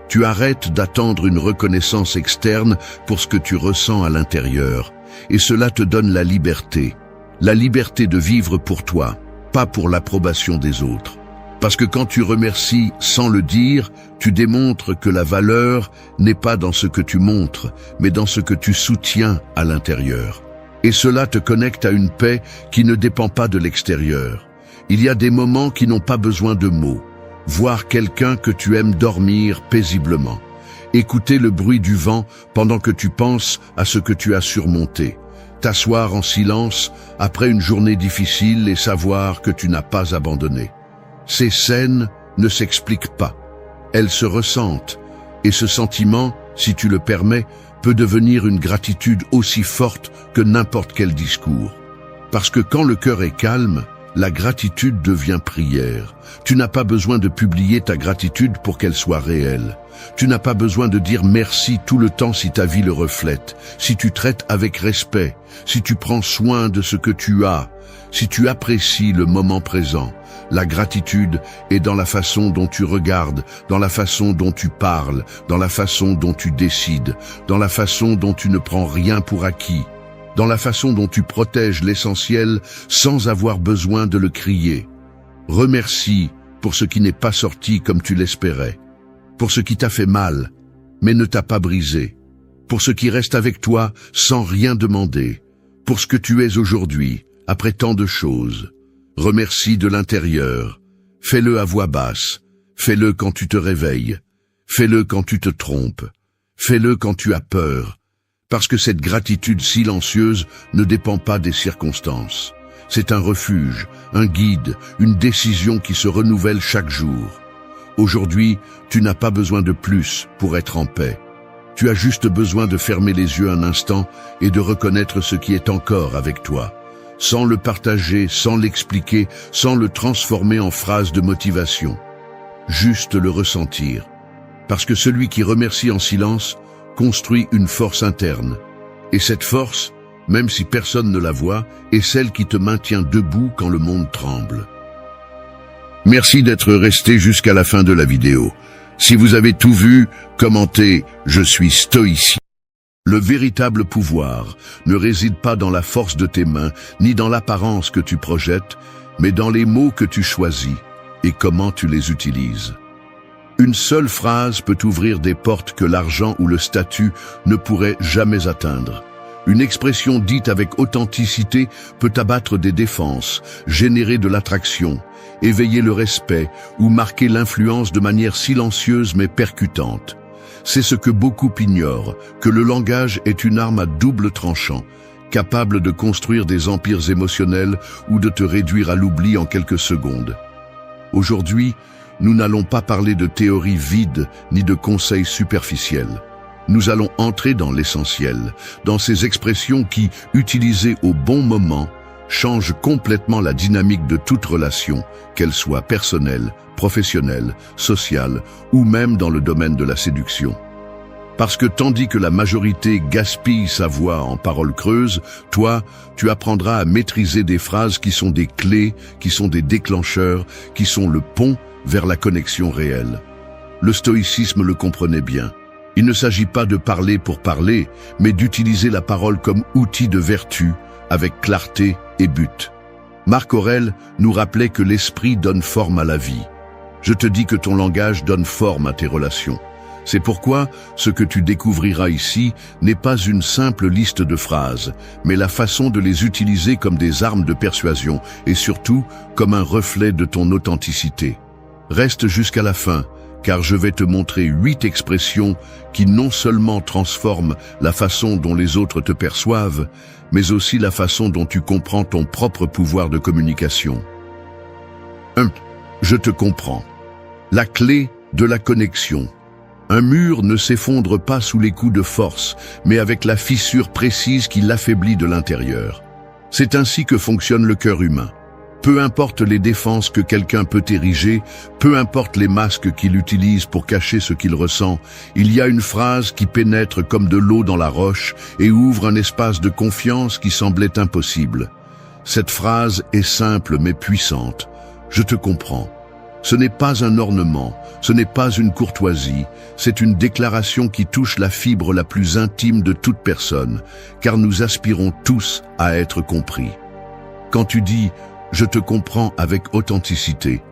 Tu arrêtes d'attendre une reconnaissance externe pour ce que tu ressens à l'intérieur. Et cela te donne la liberté de vivre pour toi, pas pour l'approbation des autres. Parce que quand tu remercies sans le dire, tu démontres que la valeur n'est pas dans ce que tu montres, mais dans ce que tu soutiens à l'intérieur. Et cela te connecte à une paix qui ne dépend pas de l'extérieur. Il y a des moments qui n'ont pas besoin de mots. Voir quelqu'un que tu aimes dormir paisiblement. Écouter le bruit du vent pendant que tu penses à ce que tu as surmonté. T'asseoir en silence après une journée difficile et savoir que tu n'as pas abandonné. Ces scènes ne s'expliquent pas. Elles se ressentent. Et ce sentiment, si tu le permets, peut devenir une gratitude aussi forte que n'importe quel discours. Parce que quand le cœur est calme, la gratitude devient prière. Tu n'as pas besoin de publier ta gratitude pour qu'elle soit réelle. Tu n'as pas besoin de dire merci tout le temps si ta vie le reflète, si tu traites avec respect, si tu prends soin de ce que tu as, si tu apprécies le moment présent. La gratitude est dans la façon dont tu regardes, dans la façon dont tu parles, dans la façon dont tu décides, dans la façon dont tu ne prends rien pour acquis, dans la façon dont tu protèges l'essentiel sans avoir besoin de le crier. Remercie pour ce qui n'est pas sorti comme tu l'espérais, pour ce qui t'a fait mal, mais ne t'a pas brisé, pour ce qui reste avec toi sans rien demander, pour ce que tu es aujourd'hui, après tant de choses. Remercie de l'intérieur. Fais-le à voix basse. Fais-le quand tu te réveilles. Fais-le quand tu te trompes. Fais-le quand tu as peur. Parce que cette gratitude silencieuse ne dépend pas des circonstances. C'est un refuge, un guide, une décision qui se renouvelle chaque jour. Aujourd'hui, tu n'as pas besoin de plus pour être en paix. Tu as juste besoin de fermer les yeux un instant et de reconnaître ce qui est encore avec toi. Sans le partager, sans l'expliquer, sans le transformer en phrase de motivation. Juste le ressentir. Parce que celui qui remercie en silence construit une force interne. Et cette force, même si personne ne la voit, est celle qui te maintient debout quand le monde tremble. Merci d'être resté jusqu'à la fin de la vidéo. Si vous avez tout vu, commentez « Je suis stoïcien ». Le véritable pouvoir ne réside pas dans la force de tes mains, ni dans l'apparence que tu projettes, mais dans les mots que tu choisis et comment tu les utilises. Une seule phrase peut ouvrir des portes que l'argent ou le statut ne pourraient jamais atteindre. Une expression dite avec authenticité peut abattre des défenses, générer de l'attraction, éveiller le respect ou marquer l'influence de manière silencieuse mais percutante. C'est ce que beaucoup ignorent, que le langage est une arme à double tranchant. capable de construire des empires émotionnels ou de te réduire à l'oubli en quelques secondes. Aujourd'hui, nous n'allons pas parler de théories vides ni de conseils superficiels. Nous allons entrer dans l'essentiel, dans ces expressions qui, utilisées au bon moment, changent complètement la dynamique de toute relation, qu'elle soit personnelle, professionnelle, sociale ou même dans le domaine de la séduction. Parce que tandis que la majorité gaspille sa voix en paroles creuses, toi, tu apprendras à maîtriser des phrases qui sont des clés, qui sont des déclencheurs, qui sont le pont vers la connexion réelle. Le stoïcisme le comprenait bien. Il ne s'agit pas de parler pour parler, mais d'utiliser la parole comme outil de vertu, avec clarté et but. Marc Aurèle nous rappelait que l'esprit donne forme à la vie. Je te dis que ton langage donne forme à tes relations. C'est pourquoi ce que tu découvriras ici n'est pas une simple liste de phrases, mais la façon de les utiliser comme des armes de persuasion et surtout comme un reflet de ton authenticité. Reste jusqu'à la fin, car je vais te montrer 8 expressions qui non seulement transforment la façon dont les autres te perçoivent, mais aussi la façon dont tu comprends ton propre pouvoir de communication. 1. Je te comprends. La clé de la connexion. Un mur ne s'effondre pas sous les coups de force, mais avec la fissure précise qui l'affaiblit de l'intérieur. C'est ainsi que fonctionne le cœur humain. Peu importe les défenses que quelqu'un peut ériger, peu importe les masques qu'il utilise pour cacher ce qu'il ressent, il y a une phrase qui pénètre comme de l'eau dans la roche et ouvre un espace de confiance qui semblait impossible. Cette phrase est simple mais puissante. Je te comprends. Ce n'est pas un ornement, ce n'est pas une courtoisie, c'est une déclaration qui touche la fibre la plus intime de toute personne, car nous aspirons tous à être compris. Quand tu dis « je te comprends » avec authenticité,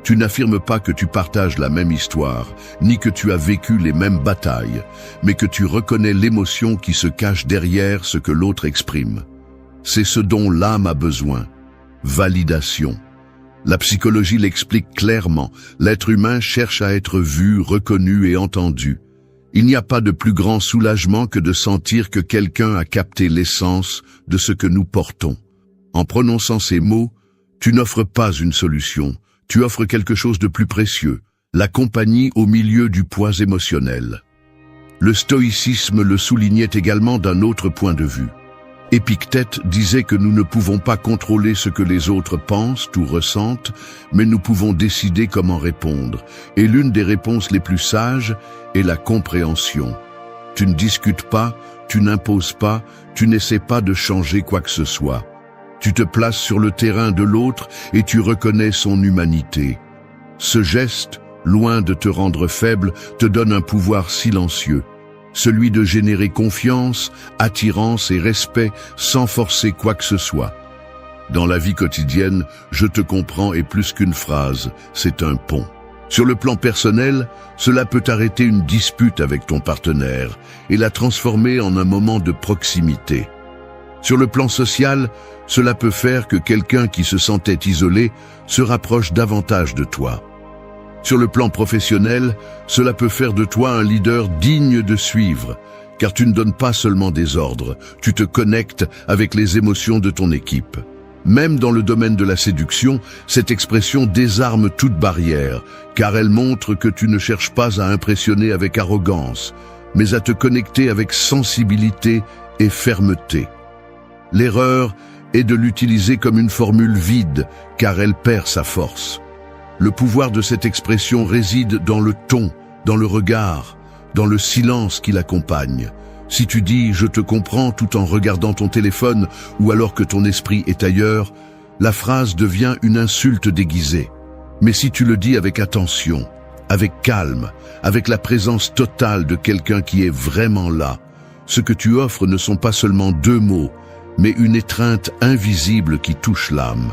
tu n'affirmes pas que tu partages la même histoire, ni que tu as vécu les mêmes batailles, mais que tu reconnais l'émotion qui se cache derrière ce que l'autre exprime. C'est ce dont l'âme a besoin. Validation. La psychologie l'explique clairement, l'être humain cherche à être vu, reconnu et entendu. Il n'y a pas de plus grand soulagement que de sentir que quelqu'un a capté l'essence de ce que nous portons. En prononçant ces mots, tu n'offres pas une solution, tu offres quelque chose de plus précieux, la compagnie au milieu du poids émotionnel. Le stoïcisme le soulignait également d'un autre point de vue. Épictète disait que nous ne pouvons pas contrôler ce que les autres pensent ou ressentent, mais nous pouvons décider comment répondre. Et l'une des réponses les plus sages est la compréhension. Tu ne discutes pas, tu n'imposes pas, tu n'essaies pas de changer quoi que ce soit. Tu te places sur le terrain de l'autre et tu reconnais son humanité. Ce geste, loin de te rendre faible, te donne un pouvoir silencieux. Celui de générer confiance, attirance et respect sans forcer quoi que ce soit. Dans la vie quotidienne, je te comprends est plus qu'une phrase, c'est un pont. Sur le plan personnel, cela peut arrêter une dispute avec ton partenaire et la transformer en un moment de proximité. Sur le plan social, cela peut faire que quelqu'un qui se sentait isolé se rapproche davantage de toi. Sur le plan professionnel, cela peut faire de toi un leader digne de suivre, car tu ne donnes pas seulement des ordres, tu te connectes avec les émotions de ton équipe. Même dans le domaine de la séduction, cette expression désarme toute barrière, car elle montre que tu ne cherches pas à impressionner avec arrogance, mais à te connecter avec sensibilité et fermeté. L'erreur est de l'utiliser comme une formule vide, car elle perd sa force. Le pouvoir de cette expression réside dans le ton, dans le regard, dans le silence qui l'accompagne. Si tu dis « je te comprends » tout en regardant ton téléphone ou alors que ton esprit est ailleurs, la phrase devient une insulte déguisée. Mais si tu le dis avec attention, avec calme, avec la présence totale de quelqu'un qui est vraiment là, ce que tu offres ne sont pas seulement 2 mots, mais une étreinte invisible qui touche l'âme.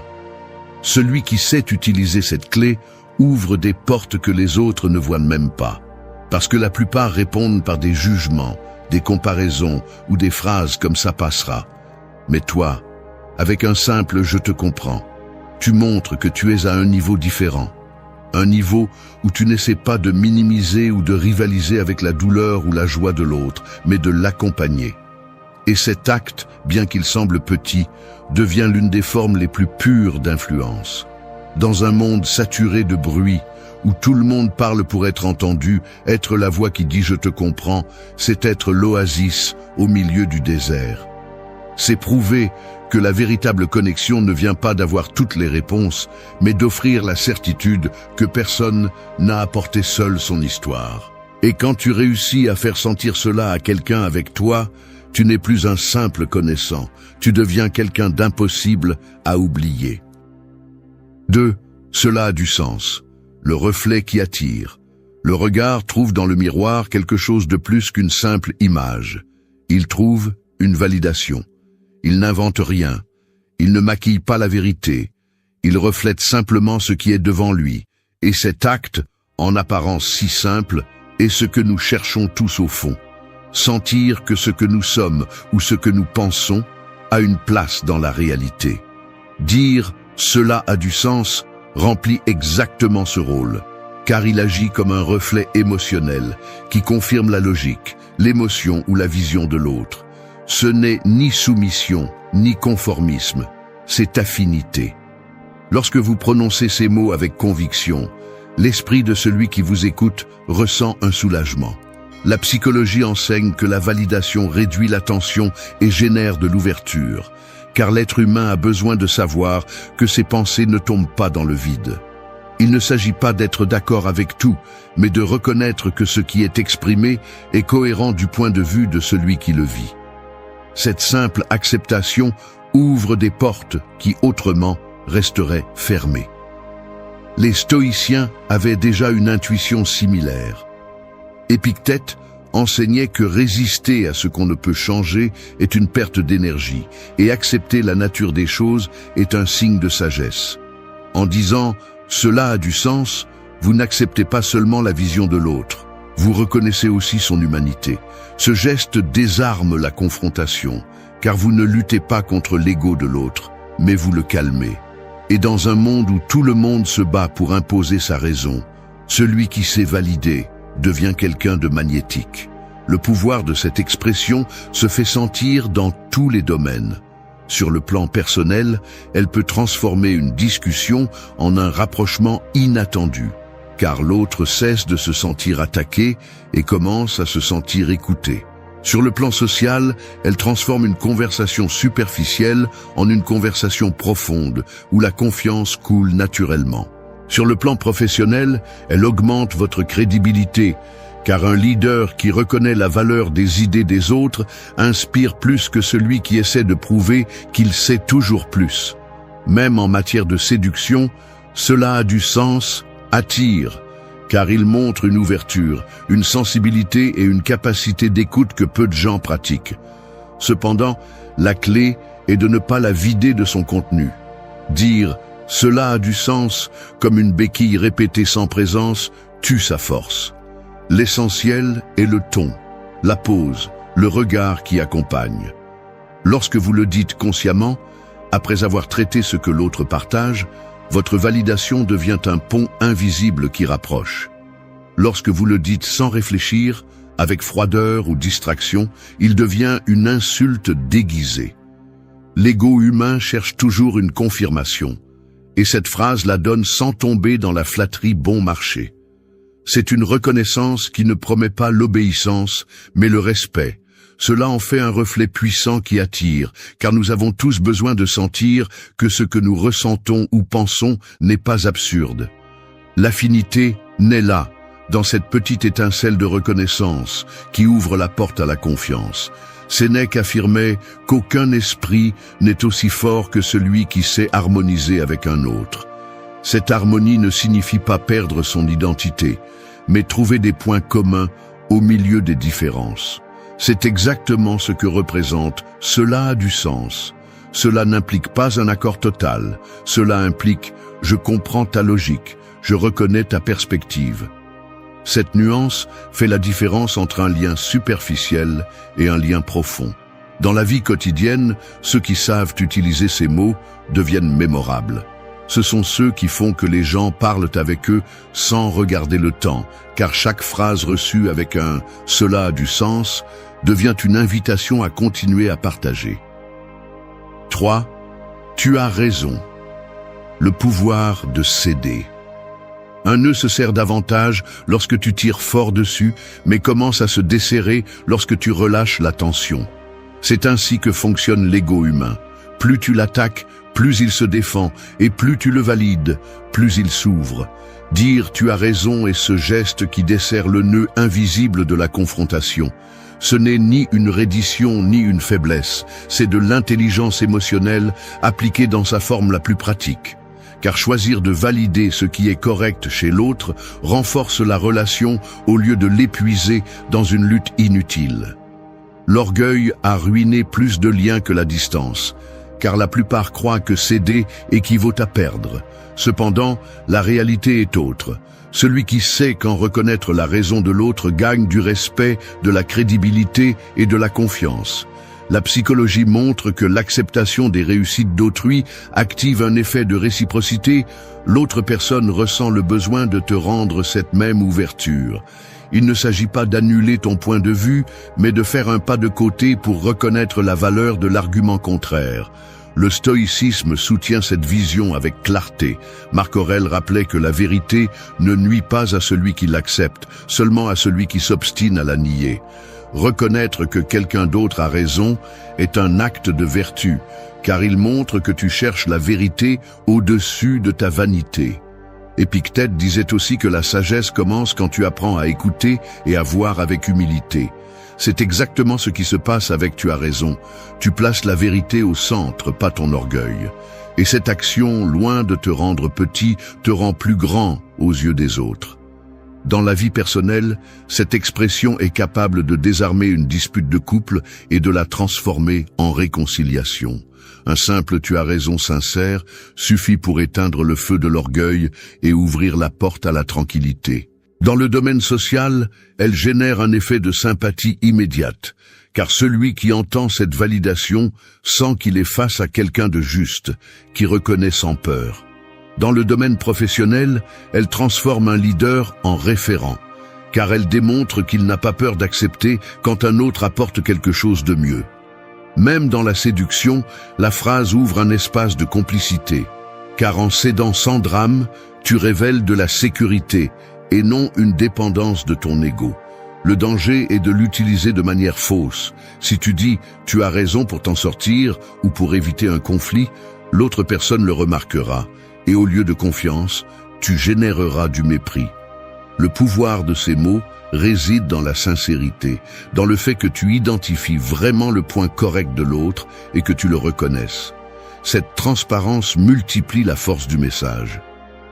Celui qui sait utiliser cette clé ouvre des portes que les autres ne voient même pas. Parce que la plupart répondent par des jugements, des comparaisons ou des phrases comme ça passera. Mais toi, avec un simple « je te comprends », tu montres que tu es à un niveau différent. Un niveau où tu n'essaies pas de minimiser ou de rivaliser avec la douleur ou la joie de l'autre, mais de l'accompagner. Et cet acte, bien qu'il semble petit, devient l'une des formes les plus pures d'influence. Dans un monde saturé de bruit, où tout le monde parle pour être entendu, être la voix qui dit « je te comprends », c'est être l'oasis au milieu du désert. C'est prouver que la véritable connexion ne vient pas d'avoir toutes les réponses, mais d'offrir la certitude que personne n'a apporté seul son histoire. Et quand tu réussis à faire sentir cela à quelqu'un avec toi, tu n'es plus un simple connaissant, tu deviens quelqu'un d'impossible à oublier. 2. Cela a du sens. Le reflet qui attire. Le regard trouve dans le miroir quelque chose de plus qu'une simple image. Il trouve une validation. Il n'invente rien. Il ne maquille pas la vérité. Il reflète simplement ce qui est devant lui. Et cet acte, en apparence si simple, est ce que nous cherchons tous au fond. Sentir que ce que nous sommes ou ce que nous pensons a une place dans la réalité. Dire « cela a du sens » remplit exactement ce rôle, car il agit comme un reflet émotionnel qui confirme la logique, l'émotion ou la vision de l'autre. Ce n'est ni soumission, ni conformisme, c'est affinité. Lorsque vous prononcez ces mots avec conviction, l'esprit de celui qui vous écoute ressent un soulagement. La psychologie enseigne que la validation réduit la tension et génère de l'ouverture, car l'être humain a besoin de savoir que ses pensées ne tombent pas dans le vide. Il ne s'agit pas d'être d'accord avec tout, mais de reconnaître que ce qui est exprimé est cohérent du point de vue de celui qui le vit. Cette simple acceptation ouvre des portes qui autrement resteraient fermées. Les stoïciens avaient déjà une intuition similaire. Épictète enseignait que résister à ce qu'on ne peut changer est une perte d'énergie et accepter la nature des choses est un signe de sagesse. En disant « cela a du sens », vous n'acceptez pas seulement la vision de l'autre, vous reconnaissez aussi son humanité. Ce geste désarme la confrontation, car vous ne luttez pas contre l'ego de l'autre, mais vous le calmez. Et dans un monde où tout le monde se bat pour imposer sa raison, celui qui sait valider devient quelqu'un de magnétique. Le pouvoir de cette expression se fait sentir dans tous les domaines. Sur le plan personnel, elle peut transformer une discussion en un rapprochement inattendu, car l'autre cesse de se sentir attaqué et commence à se sentir écouté. Sur le plan social, elle transforme une conversation superficielle en une conversation profonde, où la confiance coule naturellement. Sur le plan professionnel, elle augmente votre crédibilité, car un leader qui reconnaît la valeur des idées des autres inspire plus que celui qui essaie de prouver qu'il sait toujours plus. Même en matière de séduction, cela a du sens, attire, car il montre une ouverture, une sensibilité et une capacité d'écoute que peu de gens pratiquent. Cependant, la clé est de ne pas la vider de son contenu. Dire « cela a du sens » comme une béquille répétée sans présence tue sa force. L'essentiel est le ton, la pose, le regard qui accompagne. Lorsque vous le dites consciemment, après avoir traité ce que l'autre partage, votre validation devient un pont invisible qui rapproche. Lorsque vous le dites sans réfléchir, avec froideur ou distraction, il devient une insulte déguisée. L'ego humain cherche toujours une confirmation, et cette phrase la donne sans tomber dans la flatterie bon marché. C'est une reconnaissance qui ne promet pas l'obéissance, mais le respect. Cela en fait un reflet puissant qui attire, car nous avons tous besoin de sentir que ce que nous ressentons ou pensons n'est pas absurde. L'affinité naît là, dans cette petite étincelle de reconnaissance qui ouvre la porte à la confiance. Sénèque affirmait qu'aucun esprit n'est aussi fort que celui qui sait harmoniser avec un autre. Cette harmonie ne signifie pas perdre son identité, mais trouver des points communs au milieu des différences. C'est exactement ce que représente « cela a du sens ». Cela n'implique pas un accord total, cela implique « je comprends ta logique, je reconnais ta perspective ». Cette nuance fait la différence entre un lien superficiel et un lien profond. Dans la vie quotidienne, ceux qui savent utiliser ces mots deviennent mémorables. Ce sont ceux qui font que les gens parlent avec eux sans regarder le temps, car chaque phrase reçue avec un « cela a du sens » devient une invitation à continuer à partager. 3. Tu as raison. Le pouvoir de céder. Un nœud se serre davantage lorsque tu tires fort dessus, mais commence à se desserrer lorsque tu relâches la tension. C'est ainsi que fonctionne l'ego humain. Plus tu l'attaques, plus il se défend, et plus tu le valides, plus il s'ouvre. Dire « tu as raison » est ce geste qui desserre le nœud invisible de la confrontation. Ce n'est ni une reddition ni une faiblesse, c'est de l'intelligence émotionnelle appliquée dans sa forme la plus pratique. Car choisir de valider ce qui est correct chez l'autre renforce la relation au lieu de l'épuiser dans une lutte inutile. L'orgueil a ruiné plus de liens que la distance, car la plupart croient que céder équivaut à perdre. Cependant, la réalité est autre. Celui qui sait quand reconnaître la raison de l'autre gagne du respect, de la crédibilité et de la confiance. La psychologie montre que l'acceptation des réussites d'autrui active un effet de réciprocité. L'autre personne ressent le besoin de te rendre cette même ouverture. Il ne s'agit pas d'annuler ton point de vue, mais de faire un pas de côté pour reconnaître la valeur de l'argument contraire. Le stoïcisme soutient cette vision avec clarté. Marc Aurèle rappelait que la vérité ne nuit pas à celui qui l'accepte, seulement à celui qui s'obstine à la nier. Reconnaître que quelqu'un d'autre a raison est un acte de vertu, car il montre que tu cherches la vérité au-dessus de ta vanité. Épictète disait aussi que la sagesse commence quand tu apprends à écouter et à voir avec humilité. C'est exactement ce qui se passe avec Tu as raison. Tu places la vérité au centre, pas ton orgueil. Et cette action, loin de te rendre petit, te rend plus grand aux yeux des autres. Dans la vie personnelle, cette expression est capable de désarmer une dispute de couple et de la transformer en réconciliation. Un simple « tu as raison » sincère suffit pour éteindre le feu de l'orgueil et ouvrir la porte à la tranquillité. Dans le domaine social, elle génère un effet de sympathie immédiate, car celui qui entend cette validation sent qu'il est face à quelqu'un de juste, qui reconnaît sans peur. Dans le domaine professionnel, elle transforme un leader en référent, car elle démontre qu'il n'a pas peur d'accepter quand un autre apporte quelque chose de mieux. Même dans la séduction, la phrase ouvre un espace de complicité, car en cédant sans drame, tu révèles de la sécurité et non une dépendance de ton ego. Le danger est de l'utiliser de manière fausse. Si tu dis « tu as raison » pour t'en sortir ou pour éviter un conflit, l'autre personne le remarquera, et au lieu de confiance, tu généreras du mépris. Le pouvoir de ces mots réside dans la sincérité, dans le fait que tu identifies vraiment le point correct de l'autre et que tu le reconnaisses. Cette transparence multiplie la force du message.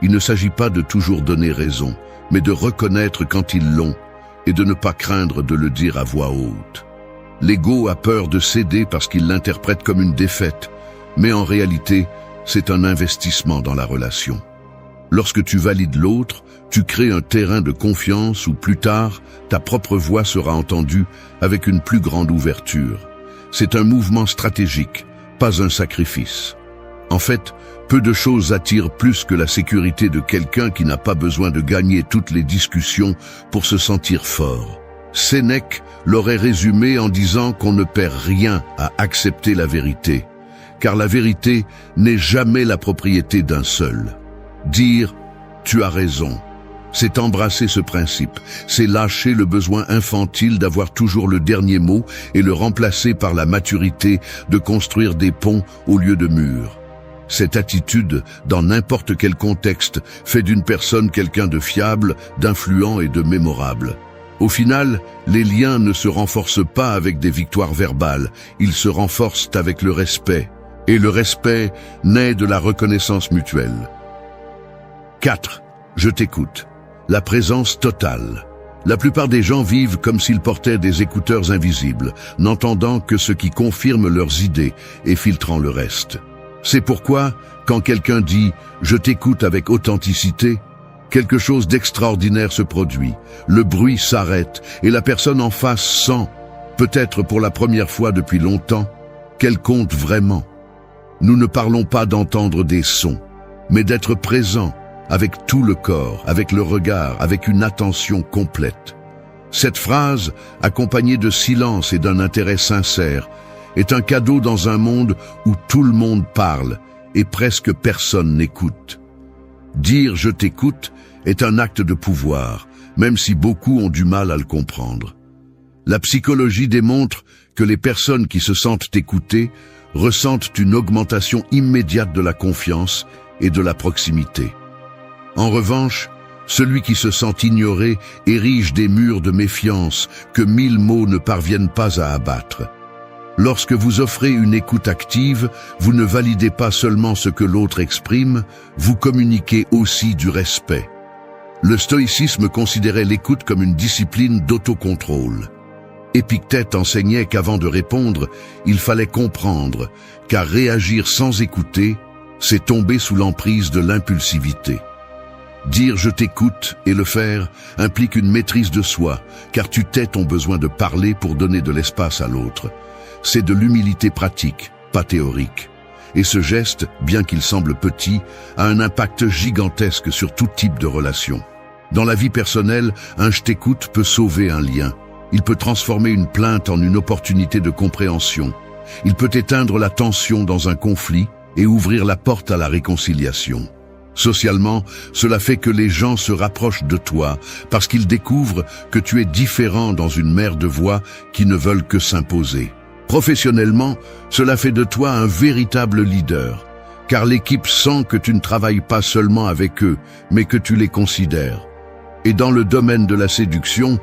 Il ne s'agit pas de toujours donner raison, mais de reconnaître quand ils l'ont et de ne pas craindre de le dire à voix haute. L'ego a peur de céder parce qu'il l'interprète comme une défaite, mais en réalité, c'est un investissement dans la relation. Lorsque tu valides l'autre, tu crées un terrain de confiance où plus tard, ta propre voix sera entendue avec une plus grande ouverture. C'est un mouvement stratégique, pas un sacrifice. En fait, peu de choses attirent plus que la sécurité de quelqu'un qui n'a pas besoin de gagner toutes les discussions pour se sentir fort. Sénèque l'aurait résumé en disant qu'on ne perd rien à accepter la vérité, car la vérité n'est jamais la propriété d'un seul. Dire « tu as raison », c'est embrasser ce principe, c'est lâcher le besoin infantile d'avoir toujours le dernier mot et le remplacer par la maturité de construire des ponts au lieu de murs. Cette attitude, dans n'importe quel contexte, fait d'une personne quelqu'un de fiable, d'influent et de mémorable. Au final, les liens ne se renforcent pas avec des victoires verbales, ils se renforcent avec le respect. Et le respect naît de la reconnaissance mutuelle. 4. Je t'écoute. La présence totale. La plupart des gens vivent comme s'ils portaient des écouteurs invisibles, n'entendant que ce qui confirme leurs idées et filtrant le reste. C'est pourquoi, quand quelqu'un dit « je t'écoute avec authenticité », quelque chose d'extraordinaire se produit. Le bruit s'arrête et la personne en face sent, peut-être pour la première fois depuis longtemps, qu'elle compte vraiment. Nous ne parlons pas d'entendre des sons. mais d'être présent avec tout le corps, avec le regard, avec une attention complète. Cette phrase, accompagnée de silence et d'un intérêt sincère, est un cadeau dans un monde où tout le monde parle et presque personne n'écoute. Dire « je t'écoute » est un acte de pouvoir, même si beaucoup ont du mal à le comprendre. La psychologie démontre que les personnes qui se sentent écoutées ressentent une augmentation immédiate de la confiance et de la proximité. En revanche, celui qui se sent ignoré érige des murs de méfiance que 1000 mots ne parviennent pas à abattre. Lorsque vous offrez une écoute active, vous ne validez pas seulement ce que l'autre exprime, vous communiquez aussi du respect. Le stoïcisme considérait l'écoute comme une discipline d'autocontrôle. Épictète enseignait qu'avant de répondre, il fallait comprendre, car réagir sans écouter, c'est tomber sous l'emprise de l'impulsivité. Dire « je t'écoute » et le faire implique une maîtrise de soi, car tu tais ton besoin de parler pour donner de l'espace à l'autre. C'est de l'humilité pratique, pas théorique. Et ce geste, bien qu'il semble petit, a un impact gigantesque sur tout type de relation. Dans la vie personnelle, un « je t'écoute » peut sauver un lien. Il peut transformer une plainte en une opportunité de compréhension. Il peut éteindre la tension dans un conflit et ouvrir la porte à la réconciliation. Socialement, cela fait que les gens se rapprochent de toi parce qu'ils découvrent que tu es différent dans une mer de voix qui ne veulent que s'imposer. Professionnellement, cela fait de toi un véritable leader, car l'équipe sent que tu ne travailles pas seulement avec eux, mais que tu les considères. Et dans le domaine de la séduction,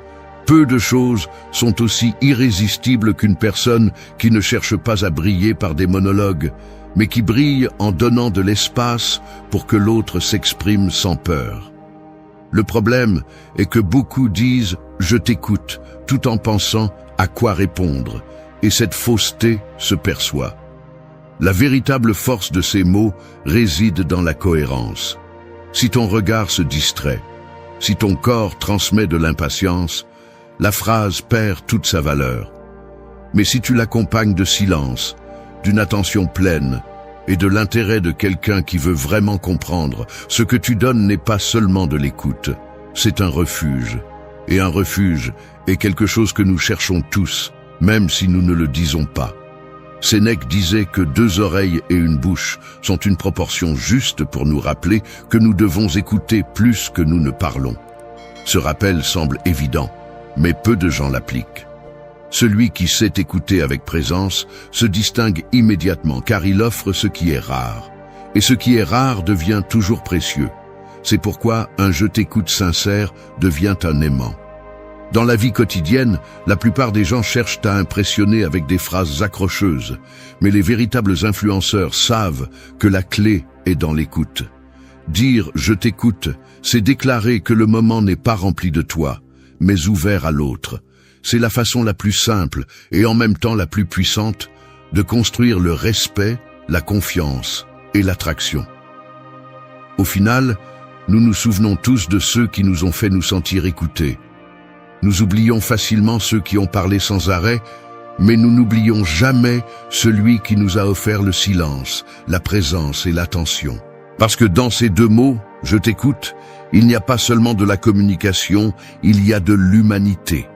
peu de choses sont aussi irrésistibles qu'une personne qui ne cherche pas à briller par des monologues, mais qui brille en donnant de l'espace pour que l'autre s'exprime sans peur. Le problème est que beaucoup disent « je t'écoute » tout en pensant à quoi répondre, et cette fausseté se perçoit. La véritable force de ces mots réside dans la cohérence. Si ton regard se distrait, si ton corps transmet de l'impatience, la phrase perd toute sa valeur. Mais si tu l'accompagnes de silence, d'une attention pleine et de l'intérêt de quelqu'un qui veut vraiment comprendre, ce que tu donnes n'est pas seulement de l'écoute, c'est un refuge. Et un refuge est quelque chose que nous cherchons tous, même si nous ne le disons pas. Sénèque disait que 2 oreilles et une bouche sont une proportion juste pour nous rappeler que nous devons écouter plus que nous ne parlons. Ce rappel semble évident, mais peu de gens l'appliquent. Celui qui sait écouter avec présence se distingue immédiatement car il offre ce qui est rare. Et ce qui est rare devient toujours précieux. C'est pourquoi un « je t'écoute » sincère devient un aimant. Dans la vie quotidienne, la plupart des gens cherchent à impressionner avec des phrases accrocheuses, mais les véritables influenceurs savent que la clé est dans l'écoute. Dire « je t'écoute », c'est déclarer que le moment n'est pas rempli de toi, mais ouvert à l'autre. C'est la façon la plus simple et en même temps la plus puissante de construire le respect, la confiance et l'attraction. Au final, nous nous souvenons tous de ceux qui nous ont fait nous sentir écoutés. Nous oublions facilement ceux qui ont parlé sans arrêt, mais nous n'oublions jamais celui qui nous a offert le silence, la présence et l'attention. Parce que dans ces 2 mots, « je t'écoute », il n'y a pas seulement de la communication, il y a de l'humanité.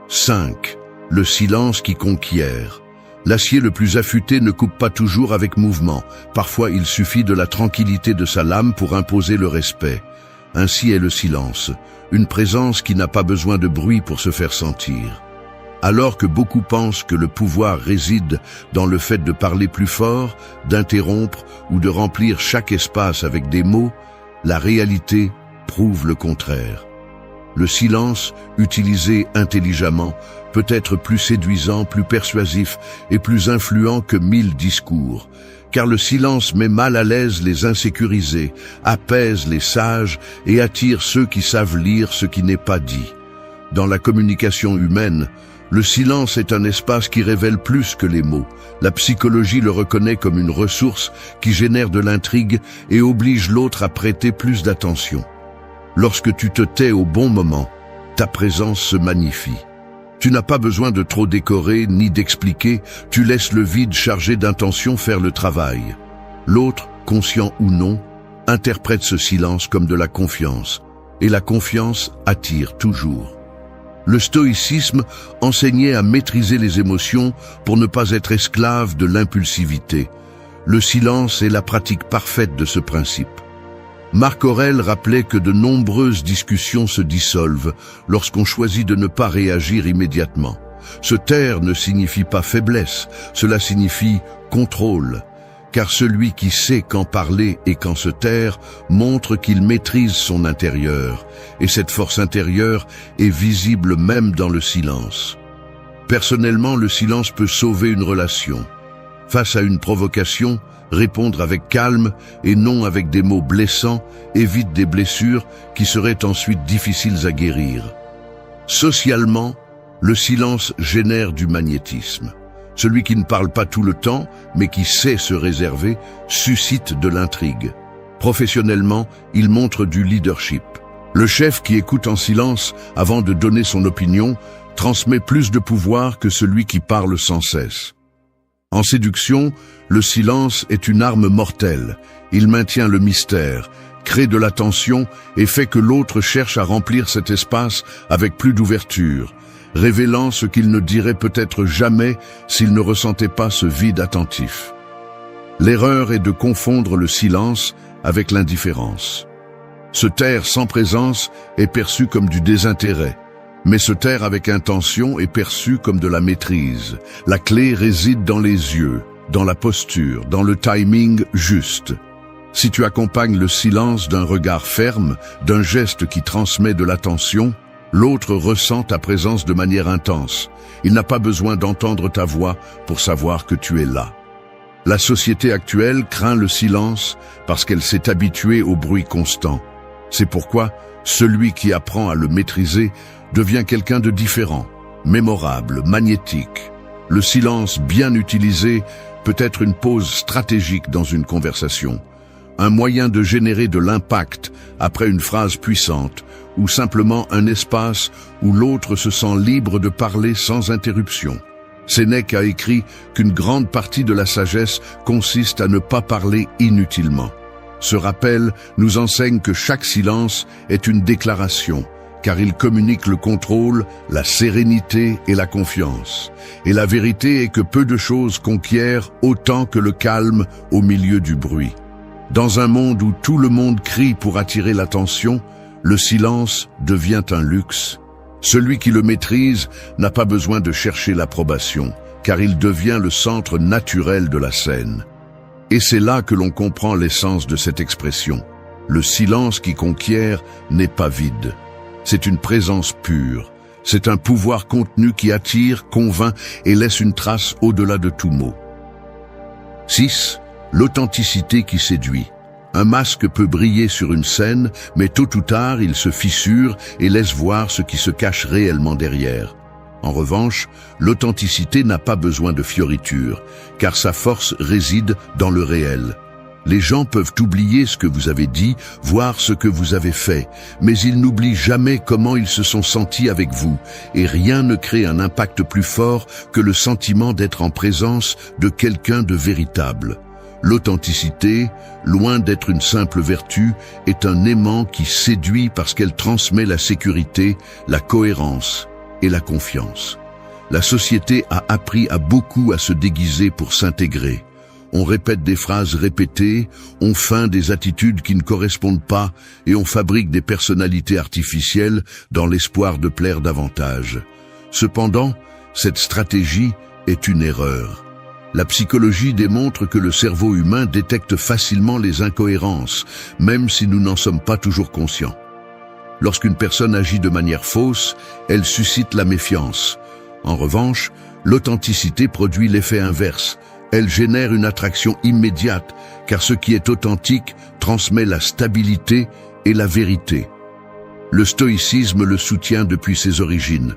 5. Le silence qui conquiert. L'acier le plus affûté ne coupe pas toujours avec mouvement. Parfois, il suffit de la tranquillité de sa lame pour imposer le respect. Ainsi est le silence, une présence qui n'a pas besoin de bruit pour se faire sentir. Alors que beaucoup pensent que le pouvoir réside dans le fait de parler plus fort, d'interrompre ou de remplir chaque espace avec des mots, la réalité prouve le contraire. Le silence, utilisé intelligemment, peut être plus séduisant, plus persuasif et plus influent que 1000 discours. Car le silence met mal à l'aise les insécurisés, apaise les sages et attire ceux qui savent lire ce qui n'est pas dit. Dans la communication humaine, le silence est un espace qui révèle plus que les mots. La psychologie le reconnaît comme une ressource qui génère de l'intrigue et oblige l'autre à prêter plus d'attention. Lorsque tu te tais au bon moment, ta présence se magnifie. Tu n'as pas besoin de trop décorer ni d'expliquer, tu laisses le vide chargé d'intention faire le travail. L'autre conscient ou non, interprète ce silence comme de la confiance, et la confiance attire toujours. Le stoïcisme enseignait à maîtriser les émotions pour ne pas être esclave de l'impulsivité. Le silence est la pratique parfaite de ce principe. Marc Aurèle rappelait que de nombreuses discussions se dissolvent lorsqu'on choisit de ne pas réagir immédiatement. Se taire ne signifie pas faiblesse, cela signifie contrôle. Car celui qui sait quand parler et quand se taire montre qu'il maîtrise son intérieur, et cette force intérieure est visible même dans le silence. Personnellement, le silence peut sauver une relation. Face à une provocation, répondre avec calme et non avec des mots blessants évite des blessures qui seraient ensuite difficiles à guérir. Socialement, le silence génère du magnétisme. Celui qui ne parle pas tout le temps, mais qui sait se réserver, suscite de l'intrigue. Professionnellement, il montre du leadership. Le chef qui écoute en silence avant de donner son opinion transmet plus de pouvoir que celui qui parle sans cesse. En séduction, le silence est une arme mortelle. Il maintient le mystère, crée de la tension et fait que l'autre cherche à remplir cet espace avec plus d'ouverture, révélant ce qu'il ne dirait peut-être jamais s'il ne ressentait pas ce vide attentif. L'erreur est de confondre le silence avec l'indifférence. Se taire sans présence est perçu comme du désintérêt, mais se taire avec intention est perçu comme de la maîtrise. La clé réside dans les yeux, dans la posture, dans le timing juste. Si tu accompagnes le silence d'un regard ferme, d'un geste qui transmet de l'attention, l'autre ressent ta présence de manière intense. Il n'a pas besoin d'entendre ta voix pour savoir que tu es là. La société actuelle craint le silence parce qu'elle s'est habituée au bruit constant. C'est pourquoi celui qui apprend à le maîtriser devient quelqu'un de différent, mémorable, magnétique. Le silence bien utilisé peut être une pause stratégique dans une conversation, un moyen de générer de l'impact après une phrase puissante, ou simplement un espace où l'autre se sent libre de parler sans interruption. Sénèque a écrit qu'une grande partie de la sagesse consiste à ne pas parler inutilement. Ce rappel nous enseigne que chaque silence est une déclaration, car il communique le contrôle, la sérénité et la confiance. Et la vérité est que peu de choses conquièrent autant que le calme au milieu du bruit. Dans un monde où tout le monde crie pour attirer l'attention, le silence devient un luxe. Celui qui le maîtrise n'a pas besoin de chercher l'approbation, car il devient le centre naturel de la scène. Et c'est là que l'on comprend l'essence de cette expression. Le silence qui conquiert n'est pas vide. C'est une présence pure. C'est un pouvoir contenu qui attire, convainc et laisse une trace au-delà de tout mot. 6. L'authenticité qui séduit. Un masque peut briller sur une scène, mais tôt ou tard, il se fissure et laisse voir ce qui se cache réellement derrière. En revanche, l'authenticité n'a pas besoin de fioritures, car sa force réside dans le réel. Les gens peuvent oublier ce que vous avez dit, voir ce que vous avez fait, mais ils n'oublient jamais comment ils se sont sentis avec vous, et rien ne crée un impact plus fort que le sentiment d'être en présence de quelqu'un de véritable. L'authenticité, loin d'être une simple vertu, est un aimant qui séduit parce qu'elle transmet la sécurité, la cohérence et la confiance. La société a appris à beaucoup à se déguiser pour s'intégrer. On répète des phrases répétées, on feint des attitudes qui ne correspondent pas et on fabrique des personnalités artificielles dans l'espoir de plaire davantage. Cependant, cette stratégie est une erreur. La psychologie démontre que le cerveau humain détecte facilement les incohérences, même si nous n'en sommes pas toujours conscients. Lorsqu'une personne agit de manière fausse, elle suscite la méfiance. En revanche, l'authenticité produit l'effet inverse. Elle génère une attraction immédiate, car ce qui est authentique transmet la stabilité et la vérité. Le stoïcisme le soutient depuis ses origines.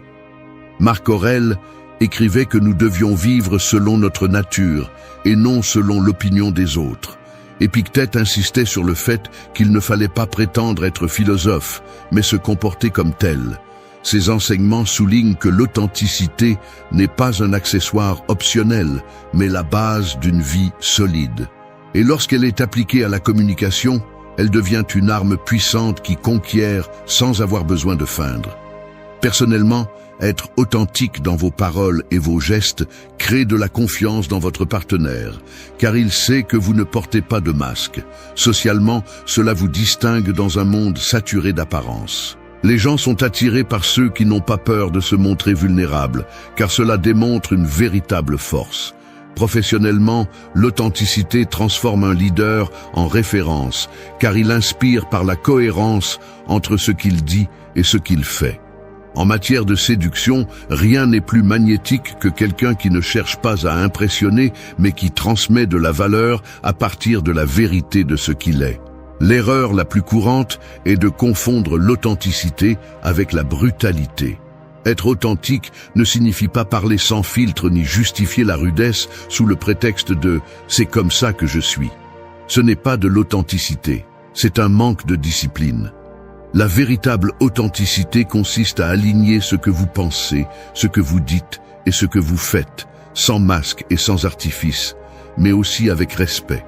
Marc Aurèle écrivait que nous devions vivre selon notre nature et non selon l'opinion des autres. Épictète insistait sur le fait qu'il ne fallait pas prétendre être philosophe, mais se comporter comme tel. Ces enseignements soulignent que l'authenticité n'est pas un accessoire optionnel, mais la base d'une vie solide. Et lorsqu'elle est appliquée à la communication, elle devient une arme puissante qui conquiert sans avoir besoin de feindre. Personnellement, être authentique dans vos paroles et vos gestes crée de la confiance dans votre partenaire, car il sait que vous ne portez pas de masque. Socialement, cela vous distingue dans un monde saturé d'apparence. Les gens sont attirés par ceux qui n'ont pas peur de se montrer vulnérables, car cela démontre une véritable force. Professionnellement, l'authenticité transforme un leader en référence, car il inspire par la cohérence entre ce qu'il dit et ce qu'il fait. En matière de séduction, rien n'est plus magnétique que quelqu'un qui ne cherche pas à impressionner, mais qui transmet de la valeur à partir de la vérité de ce qu'il est. L'erreur la plus courante est de confondre l'authenticité avec la brutalité. Être authentique ne signifie pas parler sans filtre ni justifier la rudesse sous le prétexte de « c'est comme ça que je suis ». Ce n'est pas de l'authenticité, c'est un manque de discipline. La véritable authenticité consiste à aligner ce que vous pensez, ce que vous dites et ce que vous faites, sans masque et sans artifice, mais aussi avec respect.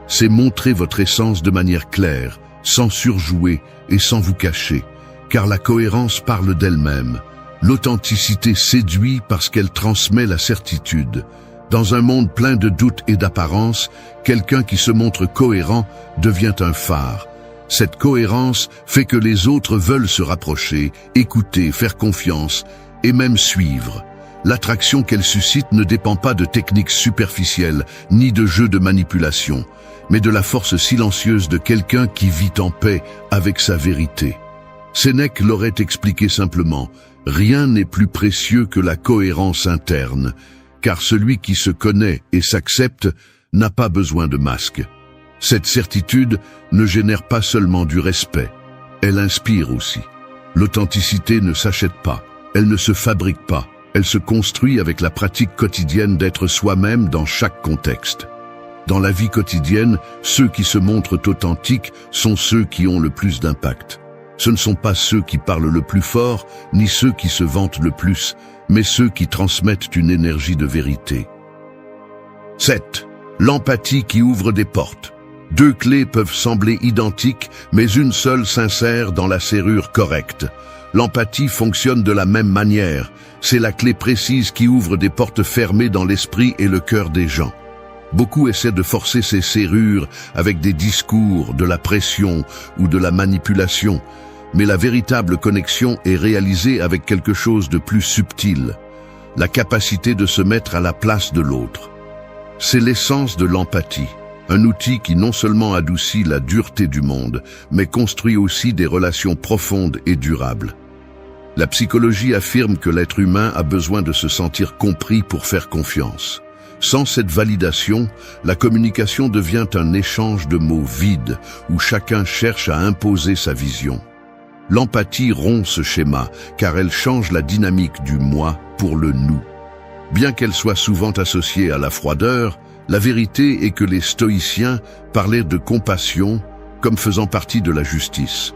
C'est montrer votre essence de manière claire, sans surjouer et sans vous cacher, car la cohérence parle d'elle-même. L'authenticité séduit parce qu'elle transmet la certitude. Dans un monde plein de doutes et d'apparences, quelqu'un qui se montre cohérent devient un phare. Cette cohérence fait que les autres veulent se rapprocher, écouter, faire confiance et même suivre. L'attraction qu'elle suscite ne dépend pas de techniques superficielles ni de jeux de manipulation, mais de la force silencieuse de quelqu'un qui vit en paix avec sa vérité. Sénèque l'aurait expliqué simplement, rien n'est plus précieux que la cohérence interne, car celui qui se connaît et s'accepte n'a pas besoin de masque. Cette certitude ne génère pas seulement du respect, elle inspire aussi. L'authenticité ne s'achète pas, elle ne se fabrique pas, elle se construit avec la pratique quotidienne d'être soi-même dans chaque contexte. Dans la vie quotidienne, ceux qui se montrent authentiques sont ceux qui ont le plus d'impact. Ce ne sont pas ceux qui parlent le plus fort, ni ceux qui se vantent le plus, mais ceux qui transmettent une énergie de vérité. 7. L'empathie qui ouvre des portes. Deux clés peuvent sembler identiques, mais une seule s'insère dans la serrure correcte. L'empathie fonctionne de la même manière. C'est la clé précise qui ouvre des portes fermées dans l'esprit et le cœur des gens. Beaucoup essaient de forcer ces serrures avec des discours, de la pression ou de la manipulation, mais la véritable connexion est réalisée avec quelque chose de plus subtil, la capacité de se mettre à la place de l'autre. C'est l'essence de l'empathie. Un outil qui non seulement adoucit la dureté du monde, mais construit aussi des relations profondes et durables. La psychologie affirme que l'être humain a besoin de se sentir compris pour faire confiance. Sans cette validation, la communication devient un échange de mots vides, où chacun cherche à imposer sa vision. L'empathie rompt ce schéma, car elle change la dynamique du « moi » pour le « nous ». Bien qu'elle soit souvent associée à la froideur, la vérité est que les stoïciens parlaient de compassion comme faisant partie de la justice.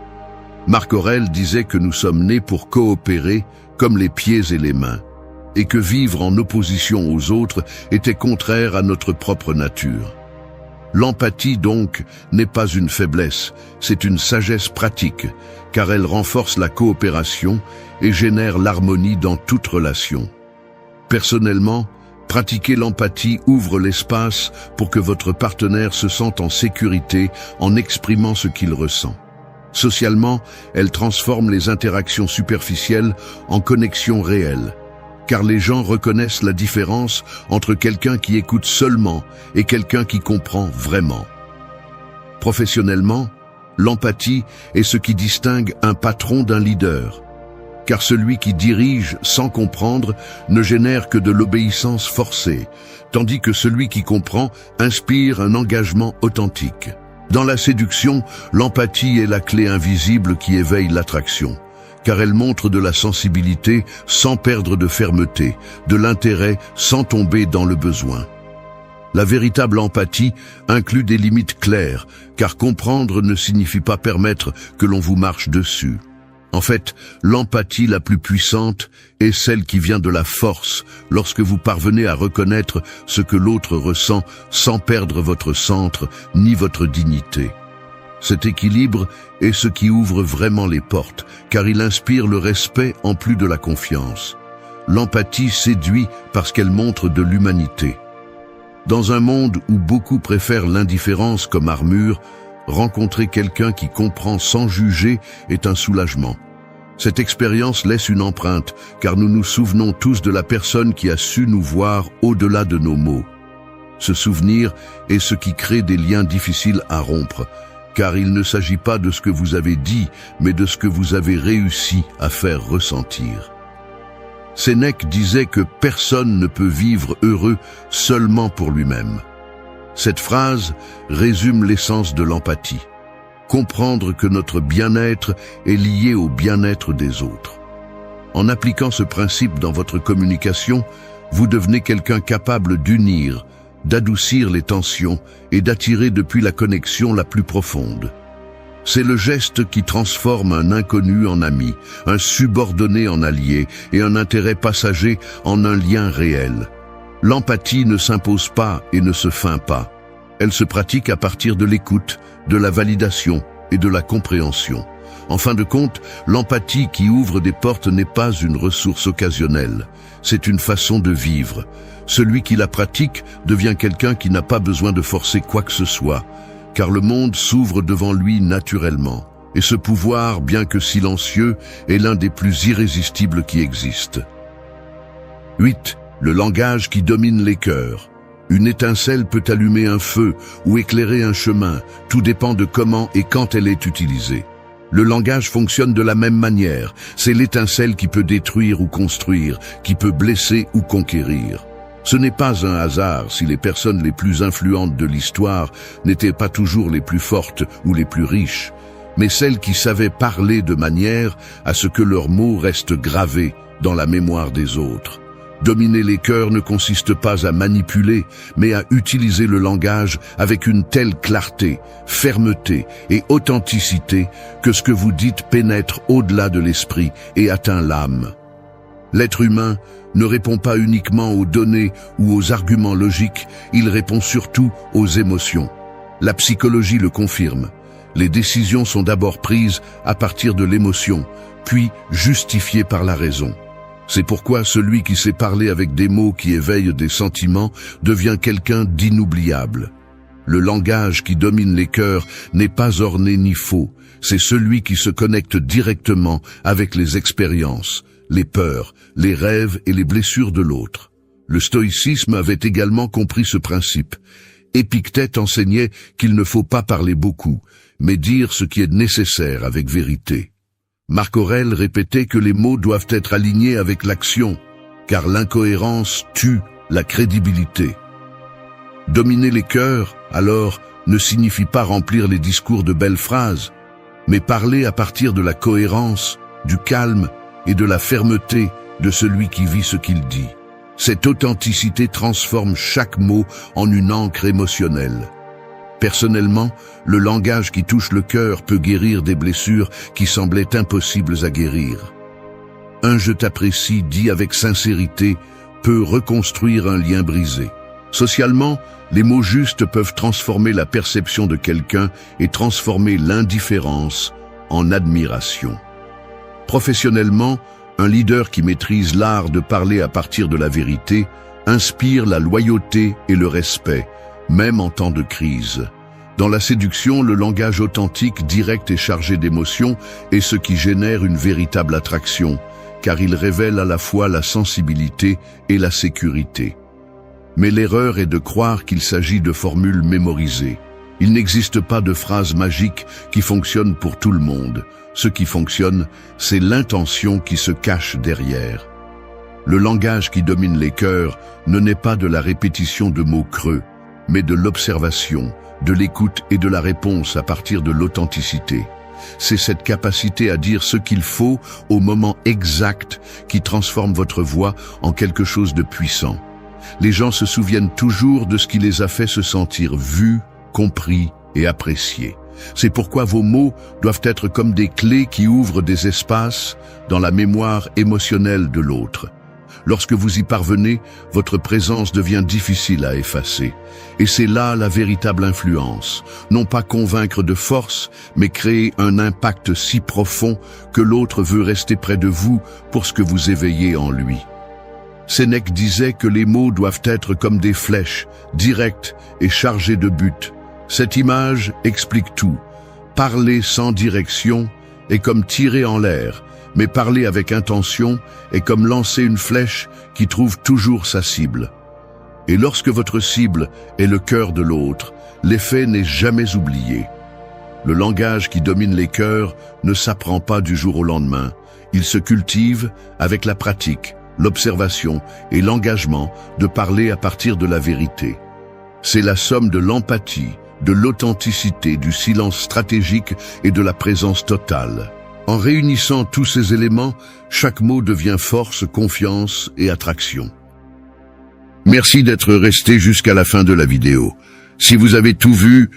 Marc Aurèle disait que nous sommes nés pour coopérer comme les pieds et les mains, et que vivre en opposition aux autres était contraire à notre propre nature. L'empathie donc n'est pas une faiblesse, c'est une sagesse pratique, car elle renforce la coopération et génère l'harmonie dans toute relation. Personnellement, pratiquer l'empathie ouvre l'espace pour que votre partenaire se sente en sécurité en exprimant ce qu'il ressent. Socialement, elle transforme les interactions superficielles en connexions réelles, car les gens reconnaissent la différence entre quelqu'un qui écoute seulement et quelqu'un qui comprend vraiment. Professionnellement, l'empathie est ce qui distingue un patron d'un leader, car celui qui dirige sans comprendre ne génère que de l'obéissance forcée, tandis que celui qui comprend inspire un engagement authentique. Dans la séduction, l'empathie est la clé invisible qui éveille l'attraction, car elle montre de la sensibilité sans perdre de fermeté, de l'intérêt sans tomber dans le besoin. La véritable empathie inclut des limites claires, car comprendre ne signifie pas permettre que l'on vous marche dessus. En fait, l'empathie la plus puissante est celle qui vient de la force lorsque vous parvenez à reconnaître ce que l'autre ressent sans perdre votre centre ni votre dignité. Cet équilibre est ce qui ouvre vraiment les portes, car il inspire le respect en plus de la confiance. L'empathie séduit parce qu'elle montre de l'humanité. Dans un monde où beaucoup préfèrent l'indifférence comme armure, rencontrer quelqu'un qui comprend sans juger est un soulagement. Cette expérience laisse une empreinte, car nous nous souvenons tous de la personne qui a su nous voir au-delà de nos mots. Ce souvenir est ce qui crée des liens difficiles à rompre, car il ne s'agit pas de ce que vous avez dit, mais de ce que vous avez réussi à faire ressentir. Sénèque disait que personne ne peut vivre heureux seulement pour lui-même. Cette phrase résume l'essence de l'empathie. Comprendre que notre bien-être est lié au bien-être des autres. En appliquant ce principe dans votre communication, vous devenez quelqu'un capable d'unir, d'adoucir les tensions et d'attirer depuis la connexion la plus profonde. C'est le geste qui transforme un inconnu en ami, un subordonné en allié et un intérêt passager en un lien réel. L'empathie ne s'impose pas et ne se feint pas. Elle se pratique à partir de l'écoute, de la validation et de la compréhension. En fin de compte, l'empathie qui ouvre des portes n'est pas une ressource occasionnelle. C'est une façon de vivre. Celui qui la pratique devient quelqu'un qui n'a pas besoin de forcer quoi que ce soit, car le monde s'ouvre devant lui naturellement. Et ce pouvoir, bien que silencieux, est l'un des plus irrésistibles qui existent. 8. Le langage qui domine les cœurs. Une étincelle peut allumer un feu ou éclairer un chemin, tout dépend de comment et quand elle est utilisée. Le langage fonctionne de la même manière, c'est l'étincelle qui peut détruire ou construire, qui peut blesser ou conquérir. Ce n'est pas un hasard si les personnes les plus influentes de l'histoire n'étaient pas toujours les plus fortes ou les plus riches, mais celles qui savaient parler de manière à ce que leurs mots restent gravés dans la mémoire des autres. Dominer les cœurs ne consiste pas à manipuler, mais à utiliser le langage avec une telle clarté, fermeté et authenticité que ce que vous dites pénètre au-delà de l'esprit et atteint l'âme. L'être humain ne répond pas uniquement aux données ou aux arguments logiques, il répond surtout aux émotions. La psychologie le confirme. Les décisions sont d'abord prises à partir de l'émotion, puis justifiées par la raison. C'est pourquoi celui qui sait parler avec des mots qui éveillent des sentiments devient quelqu'un d'inoubliable. Le langage qui domine les cœurs n'est pas orné ni faux, c'est celui qui se connecte directement avec les expériences, les peurs, les rêves et les blessures de l'autre. Le stoïcisme avait également compris ce principe. Épictète enseignait qu'il ne faut pas parler beaucoup, mais dire ce qui est nécessaire avec vérité. Marc Aurèle répétait que les mots doivent être alignés avec l'action, car l'incohérence tue la crédibilité. Dominer les cœurs, alors, ne signifie pas remplir les discours de belles phrases, mais parler à partir de la cohérence, du calme et de la fermeté de celui qui vit ce qu'il dit. Cette authenticité transforme chaque mot en une encre émotionnelle. Personnellement, le langage qui touche le cœur peut guérir des blessures qui semblaient impossibles à guérir. Un « je t'apprécie » dit avec sincérité peut reconstruire un lien brisé. Socialement, les mots justes peuvent transformer la perception de quelqu'un et transformer l'indifférence en admiration. Professionnellement, un leader qui maîtrise l'art de parler à partir de la vérité inspire la loyauté et le respect, même en temps de crise. Dans la séduction, le langage authentique, direct et chargé d'émotions est ce qui génère une véritable attraction, car il révèle à la fois la sensibilité et la sécurité. Mais l'erreur est de croire qu'il s'agit de formules mémorisées. Il n'existe pas de phrase magique qui fonctionne pour tout le monde. Ce qui fonctionne, c'est l'intention qui se cache derrière. Le langage qui domine les cœurs ne naît pas de la répétition de mots creux, mais de l'observation, de l'écoute et de la réponse à partir de l'authenticité. C'est cette capacité à dire ce qu'il faut au moment exact qui transforme votre voix en quelque chose de puissant. Les gens se souviennent toujours de ce qui les a fait se sentir vus, compris et appréciés. C'est pourquoi vos mots doivent être comme des clés qui ouvrent des espaces dans la mémoire émotionnelle de l'autre. Lorsque vous y parvenez, votre présence devient difficile à effacer. Et c'est là la véritable influence. Non pas convaincre de force, mais créer un impact si profond que l'autre veut rester près de vous pour ce que vous éveillez en lui. Sénèque disait que les mots doivent être comme des flèches, directes et chargées de but. Cette image explique tout. Parler sans direction est comme tirer en l'air, mais parler avec intention est comme lancer une flèche qui trouve toujours sa cible. Et lorsque votre cible est le cœur de l'autre, l'effet n'est jamais oublié. Le langage qui domine les cœurs ne s'apprend pas du jour au lendemain. Il se cultive avec la pratique, l'observation et l'engagement de parler à partir de la vérité. C'est la somme de l'empathie, de l'authenticité, du silence stratégique et de la présence totale. En réunissant tous ces éléments, chaque mot devient force, confiance et attraction. Merci d'être resté jusqu'à la fin de la vidéo. Si vous avez tout vu,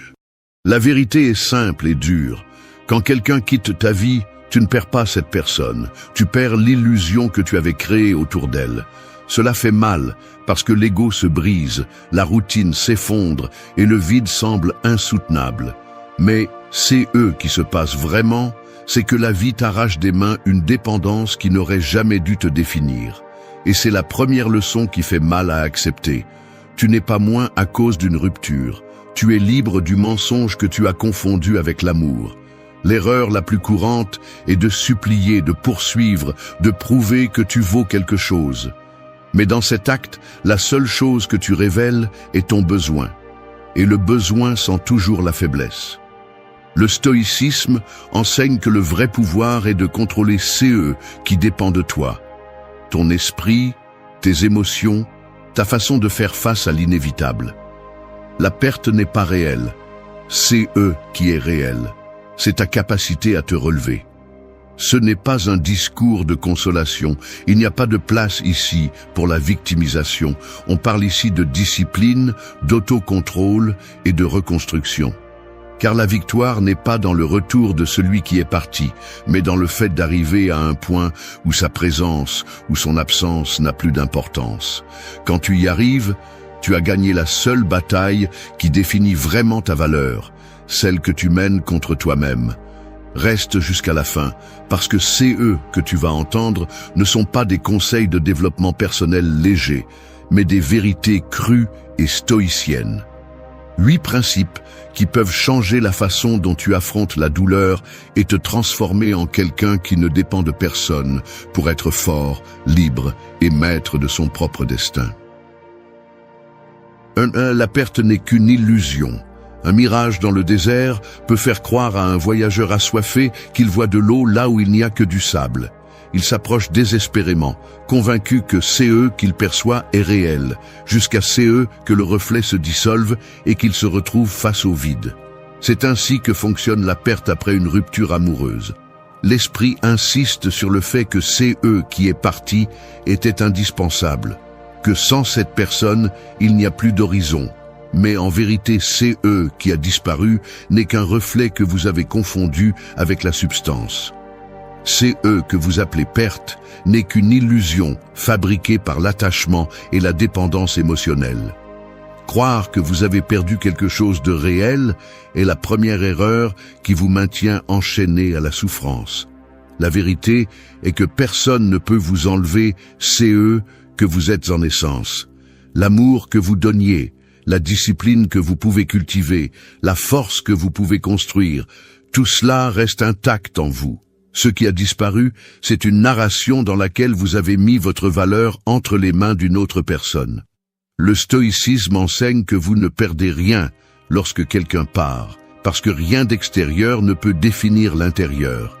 la vérité est simple et dure. Quand quelqu'un quitte ta vie, tu ne perds pas cette personne. Tu perds l'illusion que tu avais créée autour d'elle. Cela fait mal parce que l'ego se brise, la routine s'effondre et le vide semble insoutenable. Mais c'est eux qui se passent vraiment, c'est que la vie t'arrache des mains une dépendance qui n'aurait jamais dû te définir. Et c'est la première leçon qui fait mal à accepter. Tu n'es pas moins à cause d'une rupture. Tu es libre du mensonge que tu as confondu avec l'amour. L'erreur la plus courante est de supplier, de poursuivre, de prouver que tu vaux quelque chose. Mais dans cet acte, la seule chose que tu révèles est ton besoin. Et le besoin sent toujours la faiblesse. Le stoïcisme enseigne que le vrai pouvoir est de contrôler CE qui dépend de toi. Ton esprit, tes émotions, ta façon de faire face à l'inévitable. La perte n'est pas réelle. C'est eux qui est réel. C'est ta capacité à te relever. Ce n'est pas un discours de consolation. Il n'y a pas de place ici pour la victimisation. On parle ici de discipline, d'autocontrôle et de reconstruction. Car la victoire n'est pas dans le retour de celui qui est parti, mais dans le fait d'arriver à un point où sa présence ou son absence n'a plus d'importance. Quand tu y arrives, tu as gagné la seule bataille qui définit vraiment ta valeur, celle que tu mènes contre toi-même. Reste jusqu'à la fin, parce que ces eux que tu vas entendre ne sont pas des conseils de développement personnel légers, mais des vérités crues et stoïciennes. 8 principes qui peuvent changer la façon dont tu affrontes la douleur et te transformer en quelqu'un qui ne dépend de personne pour être fort, libre et maître de son propre destin. 1. La perte n'est qu'une illusion. Un mirage dans le désert peut faire croire à un voyageur assoiffé qu'il voit de l'eau là où il n'y a que du sable. Il s'approche désespérément, convaincu que CE qu'il perçoit est réel, jusqu'à CE que le reflet se dissolve et qu'il se retrouve face au vide. C'est ainsi que fonctionne la perte après une rupture amoureuse. L'esprit insiste sur le fait que CE qui est parti était indispensable, que sans cette personne, il n'y a plus d'horizon. Mais en vérité, CE qui a disparu n'est qu'un reflet que vous avez confondu avec la substance. CE que vous appelez perte n'est qu'une illusion fabriquée par l'attachement et la dépendance émotionnelle. Croire que vous avez perdu quelque chose de réel est la première erreur qui vous maintient enchaîné à la souffrance. La vérité est que personne ne peut vous enlever CE que vous êtes en essence. L'amour que vous donniez, la discipline que vous pouvez cultiver, la force que vous pouvez construire, tout cela reste intact en vous. Ce qui a disparu, c'est une narration dans laquelle vous avez mis votre valeur entre les mains d'une autre personne. Le stoïcisme enseigne que vous ne perdez rien lorsque quelqu'un part, parce que rien d'extérieur ne peut définir l'intérieur.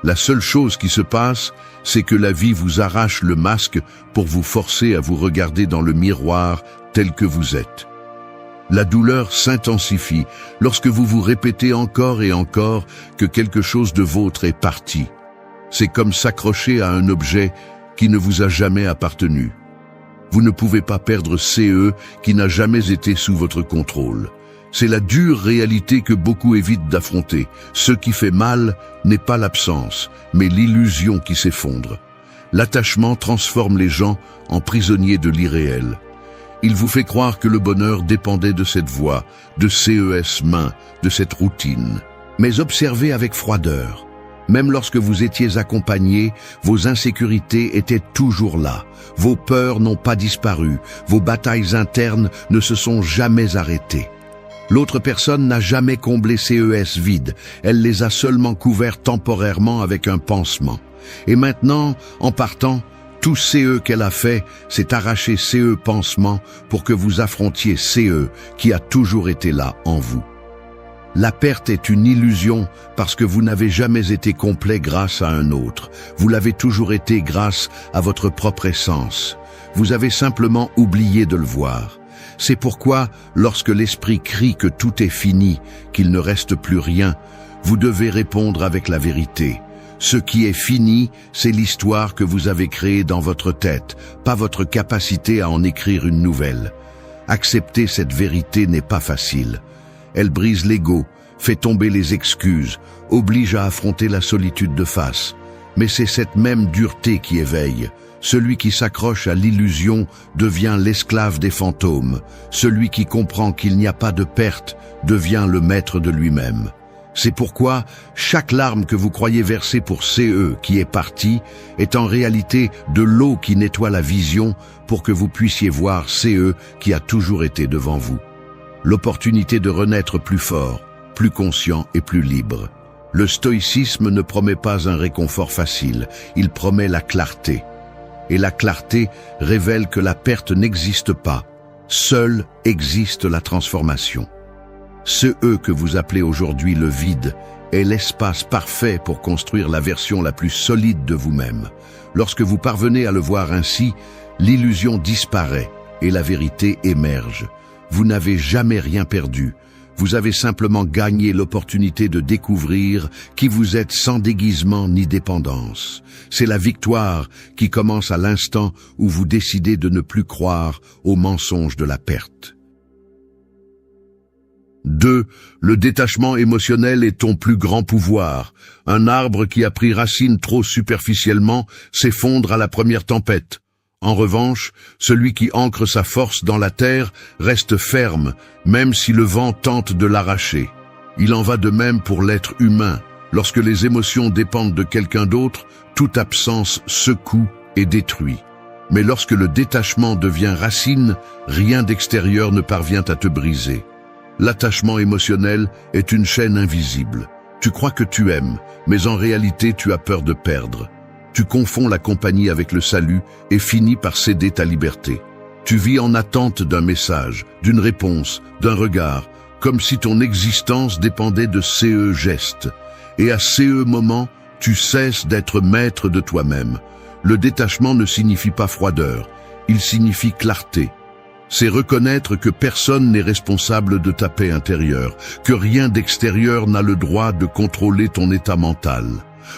La seule chose qui se passe, c'est que la vie vous arrache le masque pour vous forcer à vous regarder dans le miroir tel que vous êtes. La douleur s'intensifie lorsque vous vous répétez encore et encore que quelque chose de vôtre est parti. C'est comme s'accrocher à un objet qui ne vous a jamais appartenu. Vous ne pouvez pas perdre CE qui n'a jamais été sous votre contrôle. C'est la dure réalité que beaucoup évitent d'affronter. Ce qui fait mal n'est pas l'absence, mais l'illusion qui s'effondre. L'attachement transforme les gens en prisonniers de l'irréel. Il vous fait croire que le bonheur dépendait de cette voie, de ces mains, de cette routine. Mais observez avec froideur. Même lorsque vous étiez accompagné, vos insécurités étaient toujours là. Vos peurs n'ont pas disparu. Vos batailles internes ne se sont jamais arrêtées. L'autre personne n'a jamais comblé ces vides. Elle les a seulement couverts temporairement avec un pansement. Et maintenant, en partant, tout qu'elle a fait, c'est arracher pansement pour que vous affrontiez qui a toujours été là en vous. La perte est une illusion parce que vous n'avez jamais été complet grâce à un autre. Vous l'avez toujours été grâce à votre propre essence. Vous avez simplement oublié de le voir. C'est pourquoi, lorsque l'esprit crie que tout est fini, qu'il ne reste plus rien, vous devez répondre avec la vérité. Ce qui est fini, c'est l'histoire que vous avez créée dans votre tête, pas votre capacité à en écrire une nouvelle. Accepter cette vérité n'est pas facile. Elle brise l'ego, fait tomber les excuses, oblige à affronter la solitude de face. Mais c'est cette même dureté qui éveille. Celui qui s'accroche à l'illusion devient l'esclave des fantômes. Celui qui comprend qu'il n'y a pas de perte devient le maître de lui-même. C'est pourquoi chaque larme que vous croyez verser pour qui est parti est en réalité de l'eau qui nettoie la vision pour que vous puissiez voir qui a toujours été devant vous. L'opportunité de renaître plus fort, plus conscient et plus libre. Le stoïcisme ne promet pas un réconfort facile, il promet la clarté. Et la clarté révèle que la perte n'existe pas. Seule existe la transformation. Que vous appelez aujourd'hui le vide est l'espace parfait pour construire la version la plus solide de vous-même. Lorsque vous parvenez à le voir ainsi, l'illusion disparaît et la vérité émerge. Vous n'avez jamais rien perdu. Vous avez simplement gagné l'opportunité de découvrir qui vous êtes sans déguisement ni dépendance. C'est la victoire qui commence à l'instant où vous décidez de ne plus croire au mensonge de la perte. 2. Le détachement émotionnel est ton plus grand pouvoir. Un arbre qui a pris racine trop superficiellement s'effondre à la première tempête. En revanche, celui qui ancre sa force dans la terre reste ferme, même si le vent tente de l'arracher. Il en va de même pour l'être humain. Lorsque les émotions dépendent de quelqu'un d'autre, toute absence secoue et détruit. Mais lorsque le détachement devient racine, rien d'extérieur ne parvient à te briser. L'attachement émotionnel est une chaîne invisible. Tu crois que tu aimes, mais en réalité tu as peur de perdre. Tu confonds la compagnie avec le salut et finis par céder ta liberté. Tu vis en attente d'un message, d'une réponse, d'un regard, comme si ton existence dépendait de ces gestes. Et à ces moments, tu cesses d'être maître de toi-même. Le détachement ne signifie pas froideur, il signifie clarté. C'est reconnaître que personne n'est responsable de ta paix intérieure, que rien d'extérieur n'a le droit de contrôler ton état mental.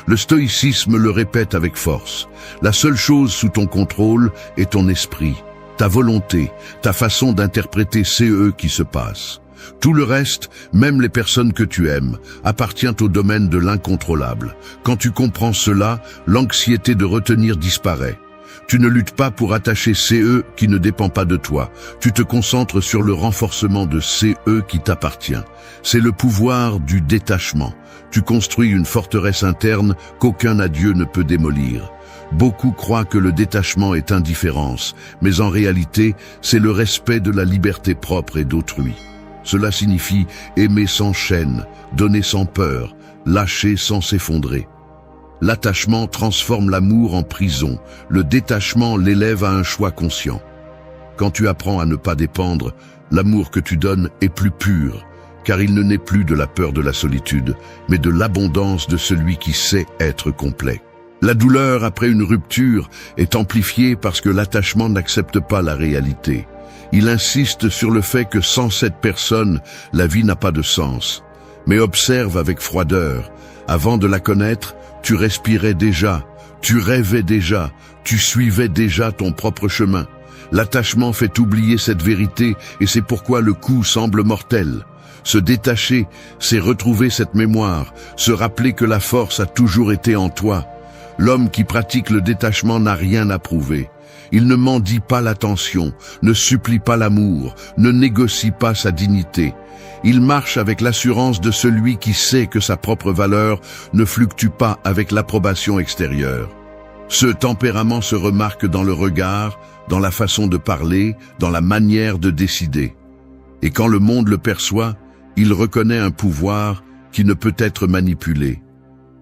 Le stoïcisme le répète avec force. La seule chose sous ton contrôle est ton esprit, ta volonté, ta façon d'interpréter qui se passe. Tout le reste, même les personnes que tu aimes, appartient au domaine de l'incontrôlable. Quand tu comprends cela, l'anxiété de retenir disparaît. Tu ne luttes pas pour attacher qui ne dépend pas de toi. Tu te concentres sur le renforcement de qui t'appartient. C'est le pouvoir du détachement. Tu construis une forteresse interne qu'aucun adieu ne peut démolir. Beaucoup croient que le détachement est indifférence, mais en réalité, c'est le respect de la liberté propre et d'autrui. Cela signifie aimer sans chaîne, donner sans peur, lâcher sans s'effondrer. L'attachement transforme l'amour en prison, le détachement l'élève à un choix conscient. Quand tu apprends à ne pas dépendre, l'amour que tu donnes est plus pur, car il ne naît plus de la peur de la solitude, mais de l'abondance de celui qui sait être complet. La douleur après une rupture est amplifiée parce que l'attachement n'accepte pas la réalité. Il insiste sur le fait que sans cette personne, la vie n'a pas de sens. Mais observe avec froideur. Avant de la connaître, tu respirais déjà, tu rêvais déjà, tu suivais déjà ton propre chemin. L'attachement fait oublier cette vérité et c'est pourquoi le coup semble mortel. Se détacher, c'est retrouver cette mémoire, se rappeler que la force a toujours été en toi. L'homme qui pratique le détachement n'a rien à prouver. Il ne mendie pas l'attention, ne supplie pas l'amour, ne négocie pas sa dignité. Il marche avec l'assurance de celui qui sait que sa propre valeur ne fluctue pas avec l'approbation extérieure. Ce tempérament se remarque dans le regard, dans la façon de parler, dans la manière de décider. Et quand le monde le perçoit, il reconnaît un pouvoir qui ne peut être manipulé.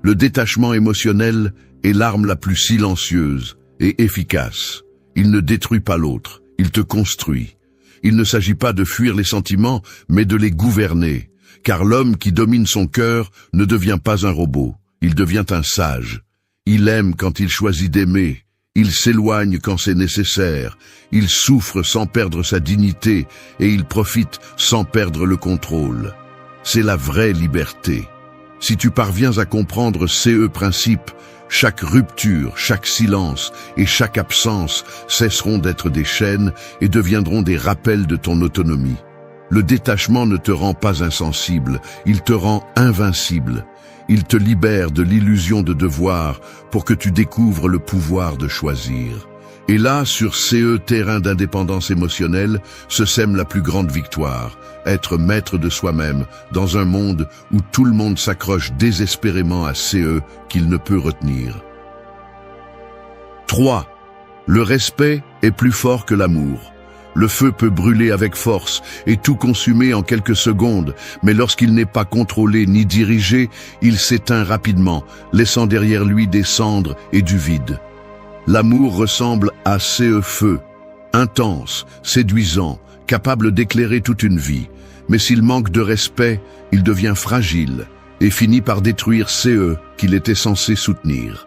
Le détachement émotionnel est l'arme la plus silencieuse et efficace. Il ne détruit pas l'autre, il te construit. Il ne s'agit pas de fuir les sentiments, mais de les gouverner. Car l'homme qui domine son cœur ne devient pas un robot, il devient un sage. Il aime quand il choisit d'aimer, il s'éloigne quand c'est nécessaire, il souffre sans perdre sa dignité et il profite sans perdre le contrôle. C'est la vraie liberté. Si tu parviens à comprendre ces principes, chaque rupture, chaque silence et chaque absence cesseront d'être des chaînes et deviendront des rappels de ton autonomie. Le détachement ne te rend pas insensible, il te rend invincible. Il te libère de l'illusion de devoir pour que tu découvres le pouvoir de choisir. Et là, sur ces terrains d'indépendance émotionnelle, se sème la plus grande victoire, être maître de soi-même dans un monde où tout le monde s'accroche désespérément à ces qu'il ne peut retenir. 3. Le respect est plus fort que l'amour. Le feu peut brûler avec force et tout consumer en quelques secondes, mais lorsqu'il n'est pas contrôlé ni dirigé, il s'éteint rapidement, laissant derrière lui des cendres et du vide. L'amour ressemble à ces feux, intense, séduisant, capable d'éclairer toute une vie. Mais s'il manque de respect, il devient fragile et finit par détruire ces qu'il était censé soutenir.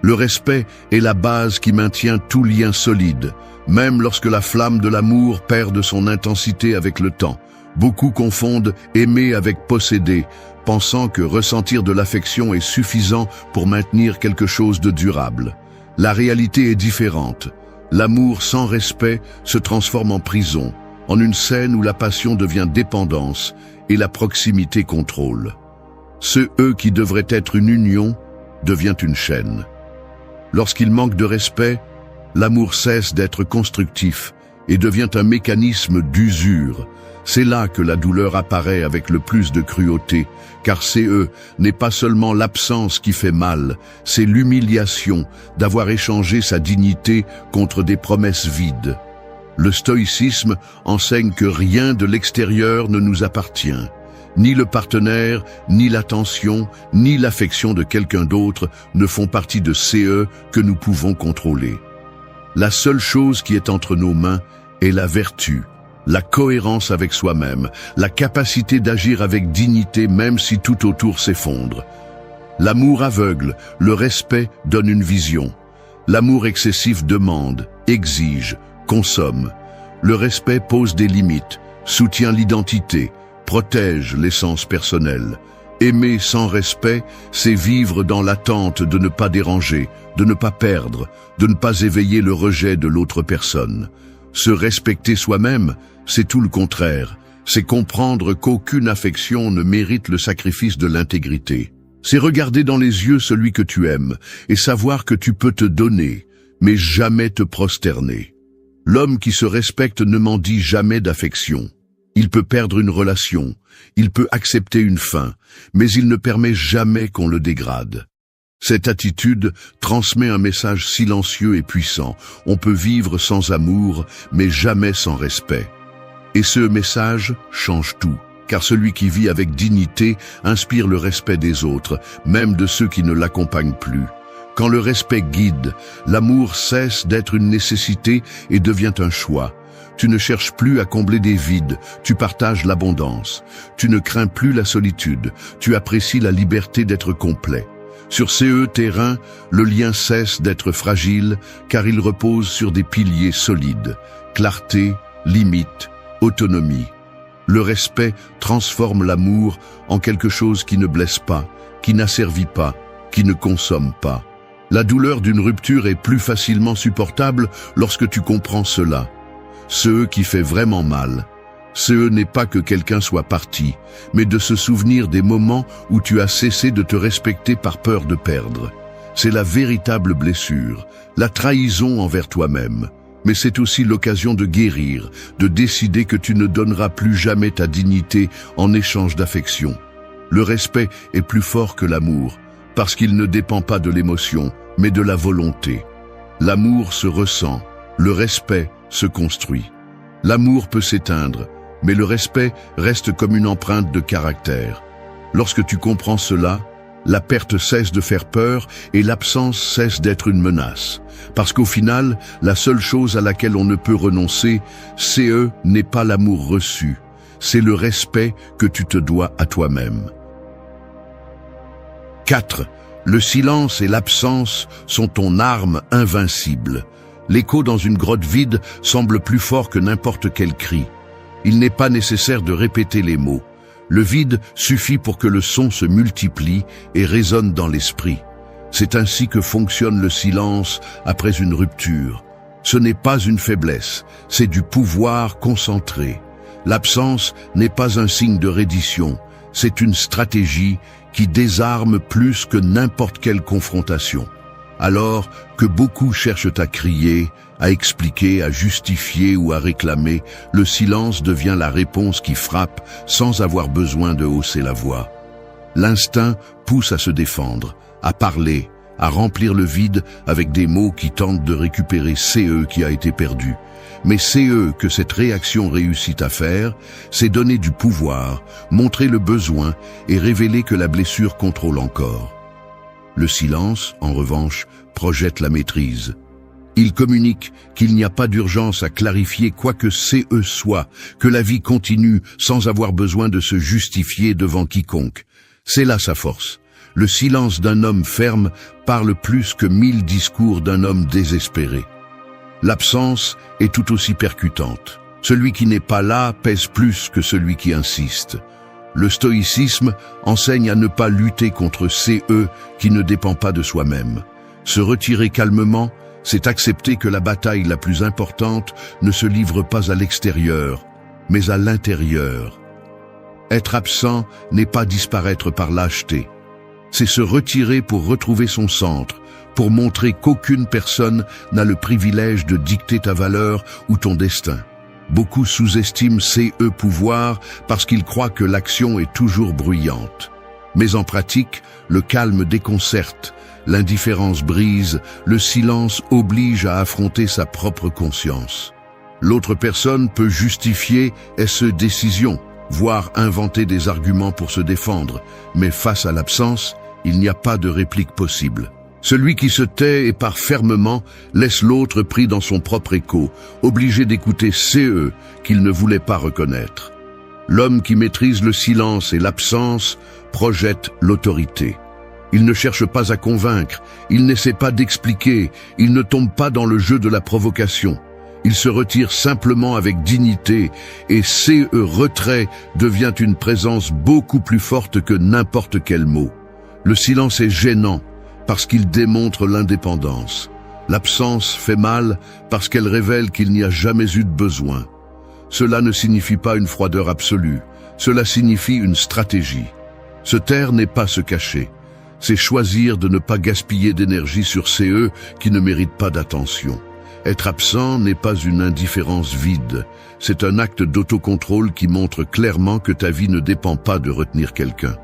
Le respect est la base qui maintient tout lien solide, même lorsque la flamme de l'amour perd de son intensité avec le temps. Beaucoup confondent aimer avec posséder, pensant que ressentir de l'affection est suffisant pour maintenir quelque chose de durable. La réalité est différente. L'amour sans respect se transforme en prison, en une scène où la passion devient dépendance et la proximité contrôle. Ce qui devrait être une union devient une chaîne. Lorsqu'il manque de respect, l'amour cesse d'être constructif et devient un mécanisme d'usure. C'est là que la douleur apparaît avec le plus de cruauté, car n'est pas seulement l'absence qui fait mal, c'est l'humiliation d'avoir échangé sa dignité contre des promesses vides. Le stoïcisme enseigne que rien de l'extérieur ne nous appartient. Ni le partenaire, ni l'attention, ni l'affection de quelqu'un d'autre ne font partie de ces que nous pouvons contrôler. La seule chose qui est entre nos mains est la vertu, la cohérence avec soi-même, la capacité d'agir avec dignité même si tout autour s'effondre. L'amour aveugle, le respect donne une vision. L'amour excessif demande, exige, consomme. Le respect pose des limites, soutient l'identité, protège l'essence personnelle. Aimer sans respect, c'est vivre dans l'attente de ne pas déranger, de ne pas perdre, de ne pas éveiller le rejet de l'autre personne. Se respecter soi-même, c'est tout le contraire. C'est comprendre qu'aucune affection ne mérite le sacrifice de l'intégrité. C'est regarder dans les yeux celui que tu aimes et savoir que tu peux te donner, mais jamais te prosterner. L'homme qui se respecte ne mendie jamais d'affection. Il peut perdre une relation, il peut accepter une fin, mais il ne permet jamais qu'on le dégrade. Cette attitude transmet un message silencieux et puissant. On peut vivre sans amour, mais jamais sans respect. Et ce message change tout, car celui qui vit avec dignité inspire le respect des autres, même de ceux qui ne l'accompagnent plus. Quand le respect guide, l'amour cesse d'être une nécessité et devient un choix. Tu ne cherches plus à combler des vides, tu partages l'abondance. Tu ne crains plus la solitude, tu apprécies la liberté d'être complet. Sur ces terrains, le lien cesse d'être fragile car il repose sur des piliers solides. Clarté, limite, autonomie. Le respect transforme l'amour en quelque chose qui ne blesse pas, qui n'asservit pas, qui ne consomme pas. La douleur d'une rupture est plus facilement supportable lorsque tu comprends cela. Ce qui fait vraiment mal, CE n'est pas que quelqu'un soit parti, mais de se souvenir des moments où tu as cessé de te respecter par peur de perdre. C'est la véritable blessure, la trahison envers toi-même. Mais c'est aussi l'occasion de guérir, de décider que tu ne donneras plus jamais ta dignité en échange d'affection. Le respect est plus fort que l'amour, parce qu'il ne dépend pas de l'émotion, mais de la volonté. L'amour se ressent, le respect se construit. L'amour peut s'éteindre, mais le respect reste comme une empreinte de caractère. Lorsque tu comprends cela, la perte cesse de faire peur et l'absence cesse d'être une menace. Parce qu'au final, la seule chose à laquelle on ne peut renoncer, n'est pas l'amour reçu, c'est le respect que tu te dois à toi-même. 4. Le silence et l'absence sont ton arme invincible. L'écho dans une grotte vide semble plus fort que n'importe quel cri. Il n'est pas nécessaire de répéter les mots. Le vide suffit pour que le son se multiplie et résonne dans l'esprit. C'est ainsi que fonctionne le silence après une rupture. Ce n'est pas une faiblesse, c'est du pouvoir concentré. L'absence n'est pas un signe de reddition, c'est une stratégie qui désarme plus que n'importe quelle confrontation. Alors que beaucoup cherchent à crier, à expliquer, à justifier ou à réclamer, le silence devient la réponse qui frappe sans avoir besoin de hausser la voix. L'instinct pousse à se défendre, à parler, à remplir le vide avec des mots qui tentent de récupérer qui a été perdu. Mais que cette réaction réussit à faire, c'est donner du pouvoir, montrer le besoin et révéler que la blessure contrôle encore. Le silence, en revanche, projette la maîtrise. Il communique qu'il n'y a pas d'urgence à clarifier quoi que soit, que la vie continue sans avoir besoin de se justifier devant quiconque. C'est là sa force. Le silence d'un homme ferme parle plus que 1000 discours d'un homme désespéré. L'absence est tout aussi percutante. Celui qui n'est pas là pèse plus que celui qui insiste. Le stoïcisme enseigne à ne pas lutter contre qui ne dépend pas de soi-même. Se retirer calmement, c'est accepter que la bataille la plus importante ne se livre pas à l'extérieur, mais à l'intérieur. Être absent n'est pas disparaître par lâcheté. C'est se retirer pour retrouver son centre, pour montrer qu'aucune personne n'a le privilège de dicter ta valeur ou ton destin. Beaucoup sous-estiment pouvoir parce qu'ils croient que l'action est toujours bruyante. Mais en pratique, le calme déconcerte, l'indifférence brise, le silence oblige à affronter sa propre conscience. L'autre personne peut justifier décisions, voire inventer des arguments pour se défendre, mais face à l'absence, il n'y a pas de réplique possible. Celui qui se tait et part fermement laisse l'autre pris dans son propre écho, obligé d'écouter qu'il ne voulait pas reconnaître. L'homme qui maîtrise le silence et l'absence projette l'autorité. Il ne cherche pas à convaincre, il n'essaie pas d'expliquer, il ne tombe pas dans le jeu de la provocation. Il se retire simplement avec dignité et retrait devient une présence beaucoup plus forte que n'importe quel mot. Le silence est gênant parce qu'il démontre l'indépendance. L'absence fait mal parce qu'elle révèle qu'il n'y a jamais eu de besoin. Cela ne signifie pas une froideur absolue, cela signifie une stratégie. Se taire n'est pas se cacher, c'est choisir de ne pas gaspiller d'énergie sur qui ne méritent pas d'attention. Être absent n'est pas une indifférence vide, c'est un acte d'autocontrôle qui montre clairement que ta vie ne dépend pas de retenir quelqu'un.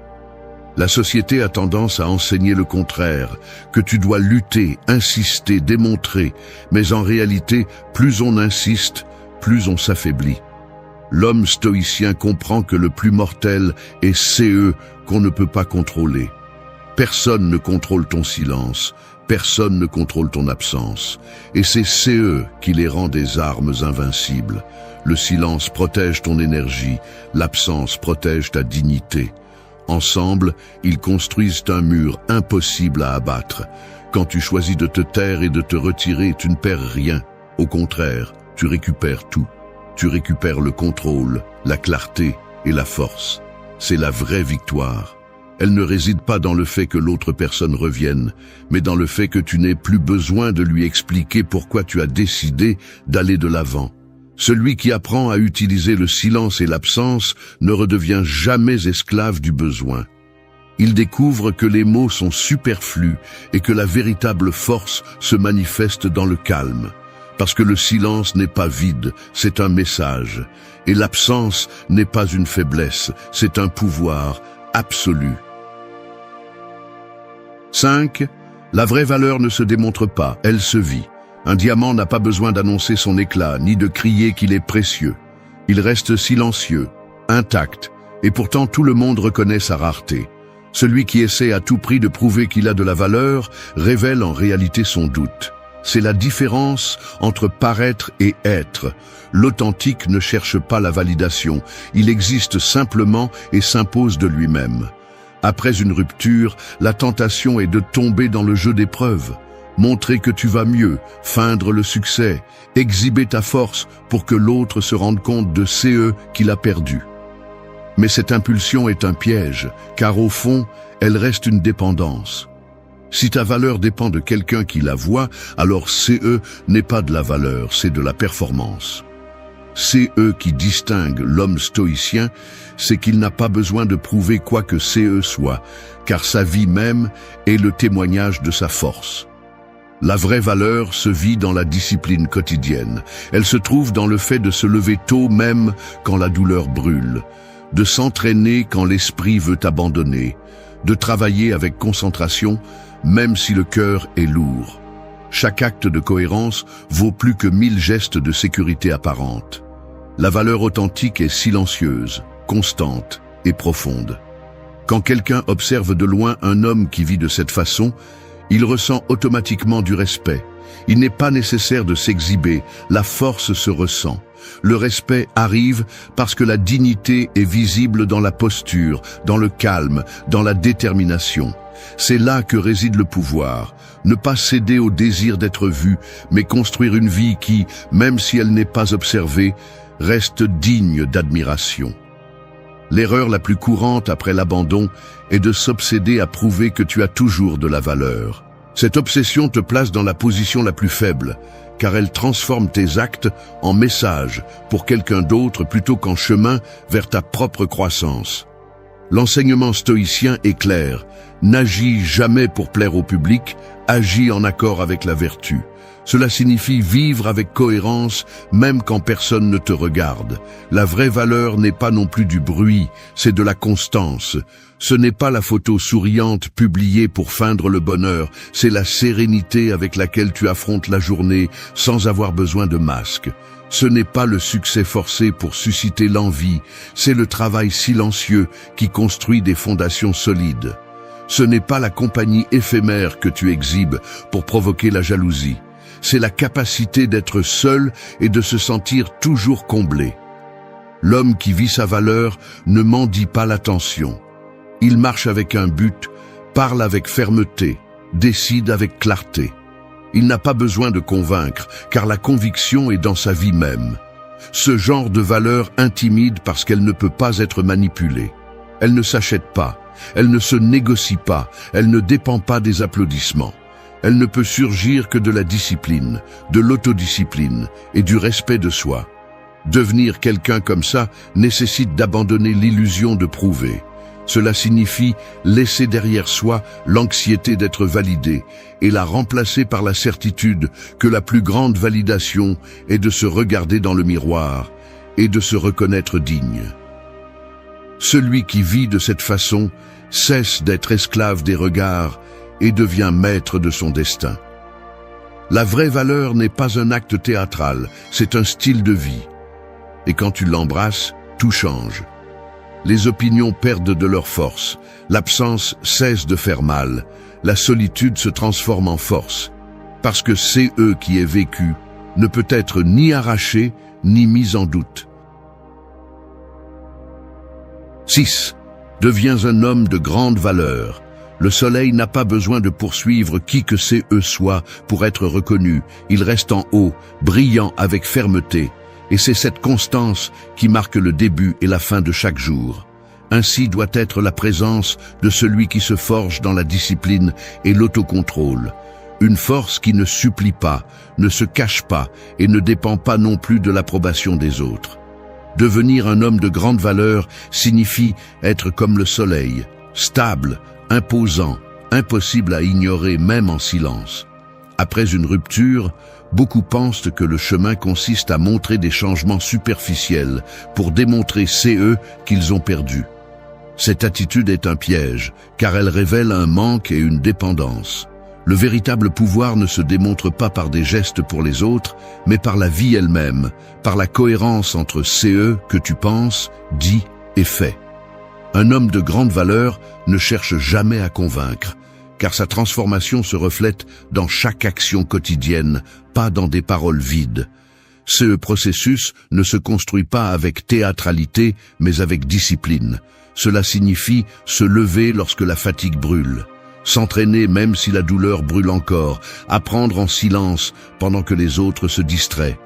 La société a tendance à enseigner le contraire, que tu dois lutter, insister, démontrer, mais en réalité, plus on insiste, plus on s'affaiblit. L'homme stoïcien comprend que le plus mortel est qu'on ne peut pas contrôler. Personne ne contrôle ton silence, personne ne contrôle ton absence, et c'est qui les rend des armes invincibles. Le silence protège ton énergie, l'absence protège ta dignité. Ensemble, ils construisent un mur impossible à abattre. Quand tu choisis de te taire et de te retirer, tu ne perds rien. Au contraire, tu récupères tout. Tu récupères le contrôle, la clarté et la force. C'est la vraie victoire. Elle ne réside pas dans le fait que l'autre personne revienne, mais dans le fait que tu n'aies plus besoin de lui expliquer pourquoi tu as décidé d'aller de l'avant. Celui qui apprend à utiliser le silence et l'absence ne redevient jamais esclave du besoin. Il découvre que les mots sont superflus et que la véritable force se manifeste dans le calme. Parce que le silence n'est pas vide, c'est un message. Et l'absence n'est pas une faiblesse, c'est un pouvoir absolu. 5. La vraie valeur ne se démontre pas, elle se vit. Un diamant n'a pas besoin d'annoncer son éclat, ni de crier qu'il est précieux. Il reste silencieux, intact, et pourtant tout le monde reconnaît sa rareté. Celui qui essaie à tout prix de prouver qu'il a de la valeur révèle en réalité son doute. C'est la différence entre paraître et être. L'authentique ne cherche pas la validation, il existe simplement et s'impose de lui-même. Après une rupture, la tentation est de tomber dans le jeu d'épreuve. Montrer que tu vas mieux, feindre le succès, exhiber ta force pour que l'autre se rende compte de ce qu'il a perdu. Mais cette impulsion est un piège, car au fond, elle reste une dépendance. Si ta valeur dépend de quelqu'un qui la voit, alors CE n'est pas de la valeur, c'est de la performance. CE qui distingue l'homme stoïcien, c'est qu'il n'a pas besoin de prouver quoi que CE soit, car sa vie même est le témoignage de sa force. La vraie valeur se vit dans la discipline quotidienne. Elle se trouve dans le fait de se lever tôt même quand la douleur brûle, de s'entraîner quand l'esprit veut abandonner, de travailler avec concentration, même si le cœur est lourd. Chaque acte de cohérence vaut plus que 1000 gestes de sécurité apparente. La valeur authentique est silencieuse, constante et profonde. Quand quelqu'un observe de loin un homme qui vit de cette façon, il ressent automatiquement du respect. Il n'est pas nécessaire de s'exhiber, la force se ressent. Le respect arrive parce que la dignité est visible dans la posture, dans le calme, dans la détermination. C'est là que réside le pouvoir. Ne pas céder au désir d'être vu, mais construire une vie qui, même si elle n'est pas observée, reste digne d'admiration. L'erreur la plus courante après l'abandon est de s'obséder à prouver que tu as toujours de la valeur. Cette obsession te place dans la position la plus faible, car elle transforme tes actes en message pour quelqu'un d'autre plutôt qu'en chemin vers ta propre croissance. L'enseignement stoïcien est clair. N'agis jamais pour plaire au public, agis en accord avec la vertu. Cela signifie vivre avec cohérence, même quand personne ne te regarde. La vraie valeur n'est pas non plus du bruit, c'est de la constance. Ce n'est pas la photo souriante publiée pour feindre le bonheur, c'est la sérénité avec laquelle tu affrontes la journée sans avoir besoin de masque. Ce n'est pas le succès forcé pour susciter l'envie, c'est le travail silencieux qui construit des fondations solides. Ce n'est pas la compagnie éphémère que tu exhibes pour provoquer la jalousie. C'est la capacité d'être seul et de se sentir toujours comblé. L'homme qui vit sa valeur ne mendie pas l'attention. Il marche avec un but, parle avec fermeté, décide avec clarté. Il n'a pas besoin de convaincre, car la conviction est dans sa vie même. Ce genre de valeur intimide parce qu'elle ne peut pas être manipulée. Elle ne s'achète pas, elle ne se négocie pas, elle ne dépend pas des applaudissements. Elle ne peut surgir que de la discipline, de l'autodiscipline et du respect de soi. Devenir quelqu'un comme ça nécessite d'abandonner l'illusion de prouver. Cela signifie laisser derrière soi l'anxiété d'être validé et la remplacer par la certitude que la plus grande validation est de se regarder dans le miroir et de se reconnaître digne. Celui qui vit de cette façon cesse d'être esclave des regards et devient maître de son destin. La vraie valeur n'est pas un acte théâtral, c'est un style de vie. Et quand tu l'embrasses, tout change. Les opinions perdent de leur force, l'absence cesse de faire mal, la solitude se transforme en force, parce que CE qui est vécu ne peut être ni arraché ni mis en doute. 6. Deviens un homme de grande valeur. Le soleil n'a pas besoin de poursuivre qui que CE soit pour être reconnu. Il reste en haut, brillant avec fermeté. Et c'est cette constance qui marque le début et la fin de chaque jour. Ainsi doit être la présence de celui qui se forge dans la discipline et l'autocontrôle. Une force qui ne supplie pas, ne se cache pas et ne dépend pas non plus de l'approbation des autres. Devenir un homme de grande valeur signifie être comme le soleil, stable, imposant, impossible à ignorer même en silence. Après une rupture, beaucoup pensent que le chemin consiste à montrer des changements superficiels pour démontrer qu'ils ont perdu. Cette attitude est un piège, car elle révèle un manque et une dépendance. Le véritable pouvoir ne se démontre pas par des gestes pour les autres, mais par la vie elle-même, par la cohérence entre que tu penses, dis et fais. Un homme de grande valeur ne cherche jamais à convaincre, car sa transformation se reflète dans chaque action quotidienne, pas dans des paroles vides. Ce processus ne se construit pas avec théâtralité, mais avec discipline. Cela signifie se lever lorsque la fatigue brûle, s'entraîner même si la douleur brûle encore, apprendre en silence pendant que les autres se distraient.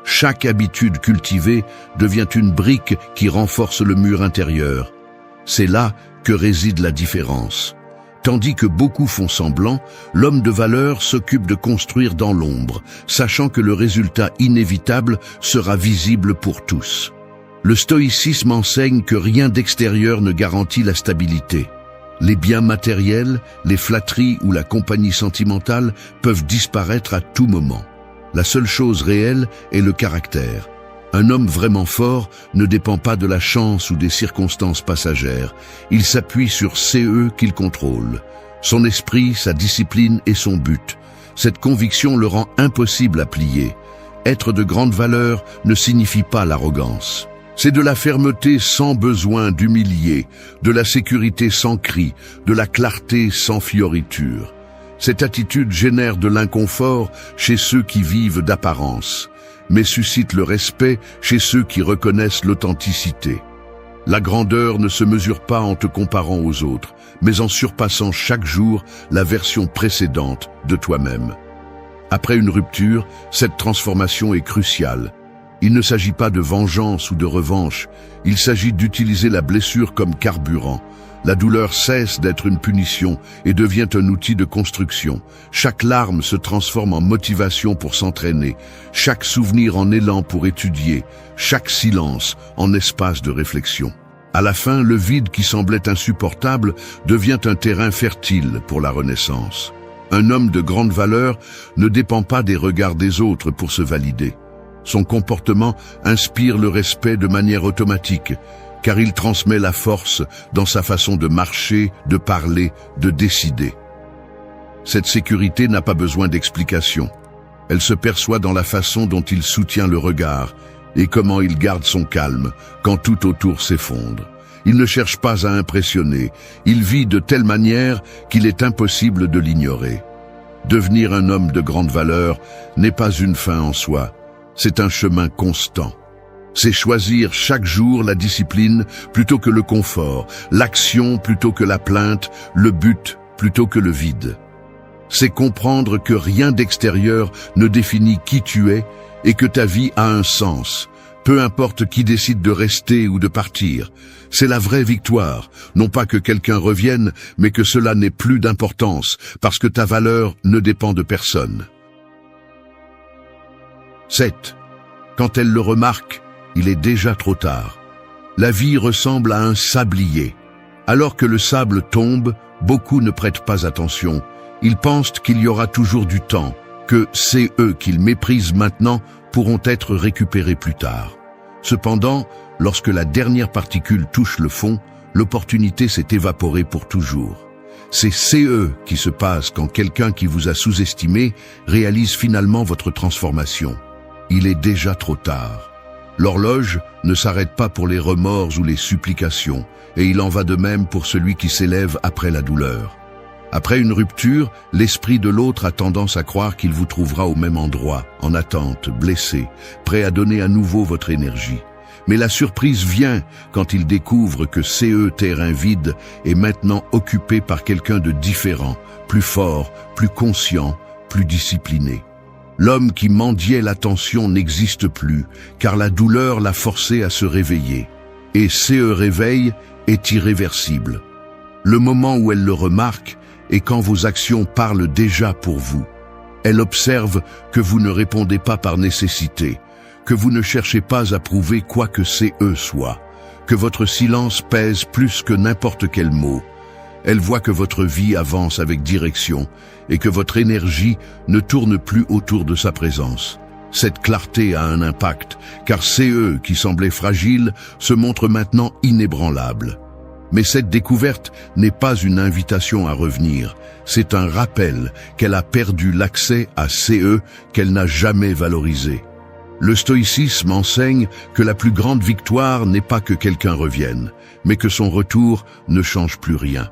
Chaque habitude cultivée devient une brique qui renforce le mur intérieur. C'est là que réside la différence. Tandis que beaucoup font semblant, l'homme de valeur s'occupe de construire dans l'ombre, sachant que le résultat inévitable sera visible pour tous. Le stoïcisme enseigne que rien d'extérieur ne garantit la stabilité. Les biens matériels, les flatteries ou la compagnie sentimentale peuvent disparaître à tout moment. La seule chose réelle est le caractère. Un homme vraiment fort ne dépend pas de la chance ou des circonstances passagères. Il s'appuie sur qu'il contrôle. Son esprit, sa discipline et son but. Cette conviction le rend impossible à plier. Être de grande valeur ne signifie pas l'arrogance. C'est de la fermeté sans besoin d'humilier, de la sécurité sans cri, de la clarté sans fioriture. Cette attitude génère de l'inconfort chez ceux qui vivent d'apparence, mais suscite le respect chez ceux qui reconnaissent l'authenticité. La grandeur ne se mesure pas en te comparant aux autres, mais en surpassant chaque jour la version précédente de toi-même. Après une rupture, cette transformation est cruciale. Il ne s'agit pas de vengeance ou de revanche, il s'agit d'utiliser la blessure comme carburant. La douleur cesse d'être une punition et devient un outil de construction. Chaque larme se transforme en motivation pour s'entraîner, chaque souvenir en élan pour étudier, chaque silence en espace de réflexion. À la fin, le vide qui semblait insupportable devient un terrain fertile pour la renaissance. Un homme de grande valeur ne dépend pas des regards des autres pour se valider. Son comportement inspire le respect de manière automatique, car il transmet la force dans sa façon de marcher, de parler, de décider. Cette sécurité n'a pas besoin d'explication. Elle se perçoit dans la façon dont il soutient le regard et comment il garde son calme quand tout autour s'effondre. Il ne cherche pas à impressionner, il vit de telle manière qu'il est impossible de l'ignorer. Devenir un homme de grande valeur n'est pas une fin en soi, c'est un chemin constant. C'est choisir chaque jour la discipline plutôt que le confort, l'action plutôt que la plainte, le but plutôt que le vide. C'est comprendre que rien d'extérieur ne définit qui tu es et que ta vie a un sens, peu importe qui décide de rester ou de partir. C'est la vraie victoire, non pas que quelqu'un revienne, mais que cela n'ait plus d'importance, parce que ta valeur ne dépend de personne. 7. Quand elle le remarque, il est déjà trop tard. La vie ressemble à un sablier. Alors que le sable tombe, beaucoup ne prêtent pas attention. Ils pensent qu'il y aura toujours du temps, que qu'ils méprisent maintenant pourront être récupérés plus tard. Cependant, lorsque la dernière particule touche le fond, l'opportunité s'est évaporée pour toujours. C'est qui se passe quand quelqu'un qui vous a sous-estimé réalise finalement votre transformation. Il est déjà trop tard. L'horloge ne s'arrête pas pour les remords ou les supplications, et il en va de même pour celui qui s'élève après la douleur. Après une rupture, l'esprit de l'autre a tendance à croire qu'il vous trouvera au même endroit, en attente, blessé, prêt à donner à nouveau votre énergie. Mais la surprise vient quand il découvre que terrain vide est maintenant occupé par quelqu'un de différent, plus fort, plus conscient, plus discipliné. L'homme qui mendiait l'attention n'existe plus, car la douleur l'a forcé à se réveiller. Et réveil est irréversible. Le moment où elle le remarque est quand vos actions parlent déjà pour vous. Elle observe que vous ne répondez pas par nécessité, que vous ne cherchez pas à prouver quoi que CE soit, que votre silence pèse plus que n'importe quel mot. Elle voit que votre vie avance avec direction et que votre énergie ne tourne plus autour de sa présence. Cette clarté a un impact, car CE, qui semblait fragile, se montre maintenant inébranlable. Mais cette découverte n'est pas une invitation à revenir, c'est un rappel qu'elle a perdu l'accès à CE qu'elle n'a jamais valorisé. Le stoïcisme enseigne que la plus grande victoire n'est pas que quelqu'un revienne, mais que son retour ne change plus rien.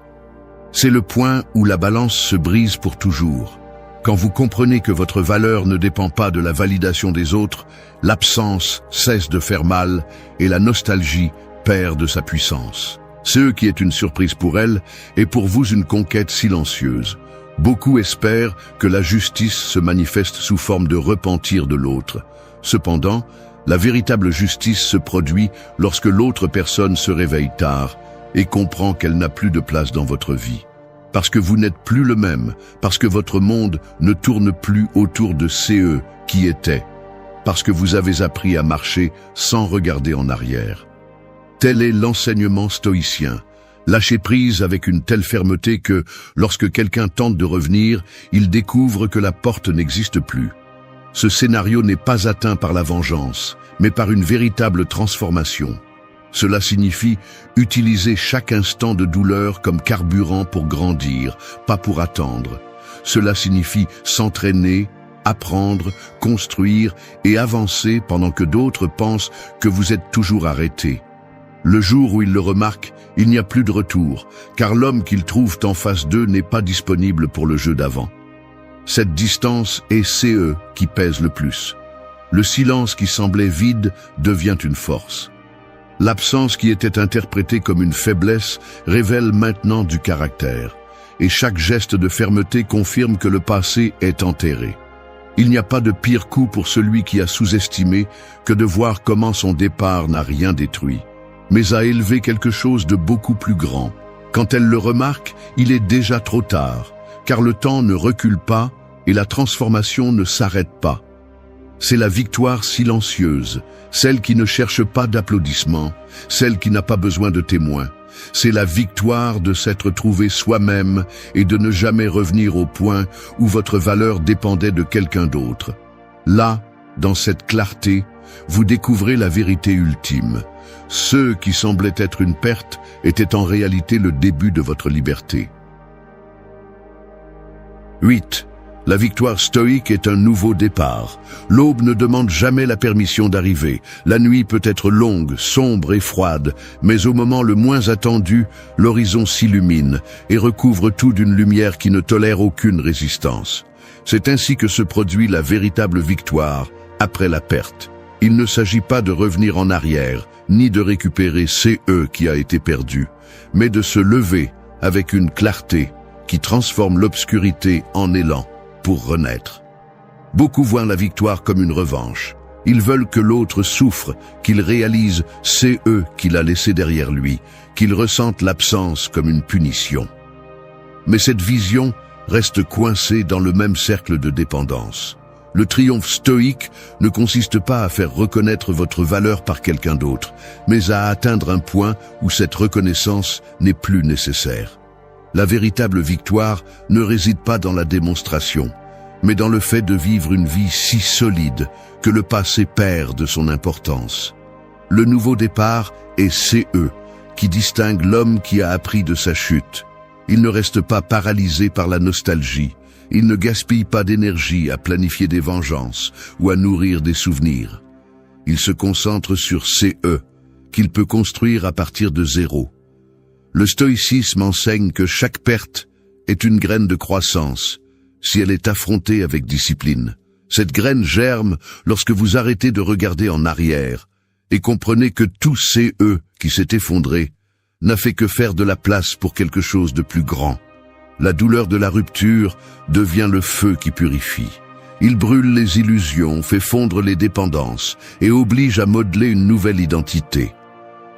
C'est le point où la balance se brise pour toujours. Quand vous comprenez que votre valeur ne dépend pas de la validation des autres, l'absence cesse de faire mal et la nostalgie perd de sa puissance. Ce qui est une surprise pour elle est pour vous une conquête silencieuse. Beaucoup espèrent que la justice se manifeste sous forme de repentir de l'autre. Cependant, la véritable justice se produit lorsque l'autre personne se réveille tard et comprend qu'elle n'a plus de place dans votre vie. Parce que vous n'êtes plus le même, parce que votre monde ne tourne plus autour de CE qui était, parce que vous avez appris à marcher sans regarder en arrière. Tel est l'enseignement stoïcien. Lâcher prise avec une telle fermeté que, lorsque quelqu'un tente de revenir, il découvre que la porte n'existe plus. Ce scénario n'est pas atteint par la vengeance, mais par une véritable transformation. Cela signifie utiliser chaque instant de douleur comme carburant pour grandir, pas pour attendre. Cela signifie s'entraîner, apprendre, construire et avancer pendant que d'autres pensent que vous êtes toujours arrêté. Le jour où ils le remarquent, il n'y a plus de retour, car l'homme qu'ils trouvent en face d'eux n'est pas disponible pour le jeu d'avant. Cette distance est CE qui pèse le plus. Le silence qui semblait vide devient une force. L'absence qui était interprétée comme une faiblesse révèle maintenant du caractère, et chaque geste de fermeté confirme que le passé est enterré. Il n'y a pas de pire coup pour celui qui a sous-estimé que de voir comment son départ n'a rien détruit, mais a élevé quelque chose de beaucoup plus grand. Quand elle le remarque, il est déjà trop tard, car le temps ne recule pas et la transformation ne s'arrête pas. C'est la victoire silencieuse, celle qui ne cherche pas d'applaudissements, celle qui n'a pas besoin de témoins. C'est la victoire de s'être trouvé soi-même et de ne jamais revenir au point où votre valeur dépendait de quelqu'un d'autre. Là, dans cette clarté, vous découvrez la vérité ultime. Ce qui semblait être une perte était en réalité le début de votre liberté. 8. La victoire stoïque est un nouveau départ. L'aube ne demande jamais la permission d'arriver. La nuit peut être longue, sombre et froide, mais au moment le moins attendu, l'horizon s'illumine et recouvre tout d'une lumière qui ne tolère aucune résistance. C'est ainsi que se produit la véritable victoire, après la perte. Il ne s'agit pas de revenir en arrière, ni de récupérer CE qui a été perdu, mais de se lever avec une clarté qui transforme l'obscurité en élan pour renaître. Beaucoup voient la victoire comme une revanche. Ils veulent que l'autre souffre, qu'il réalise CE qu'il a laissé derrière lui, qu'il ressente l'absence comme une punition. Mais cette vision reste coincée dans le même cercle de dépendance. Le triomphe stoïque ne consiste pas à faire reconnaître votre valeur par quelqu'un d'autre, mais à atteindre un point où cette reconnaissance n'est plus nécessaire. La véritable victoire ne réside pas dans la démonstration, mais dans le fait de vivre une vie si solide que le passé perd de son importance. Le nouveau départ est CE, qui distingue l'homme qui a appris de sa chute. Il ne reste pas paralysé par la nostalgie, il ne gaspille pas d'énergie à planifier des vengeances ou à nourrir des souvenirs. Il se concentre sur CE, qu'il peut construire à partir de zéro. Le stoïcisme enseigne que chaque perte est une graine de croissance, si elle est affrontée avec discipline. Cette graine germe lorsque vous arrêtez de regarder en arrière et comprenez que tout CE qui s'est effondré n'a fait que faire de la place pour quelque chose de plus grand. La douleur de la rupture devient le feu qui purifie. Il brûle les illusions, fait fondre les dépendances et oblige à modeler une nouvelle identité.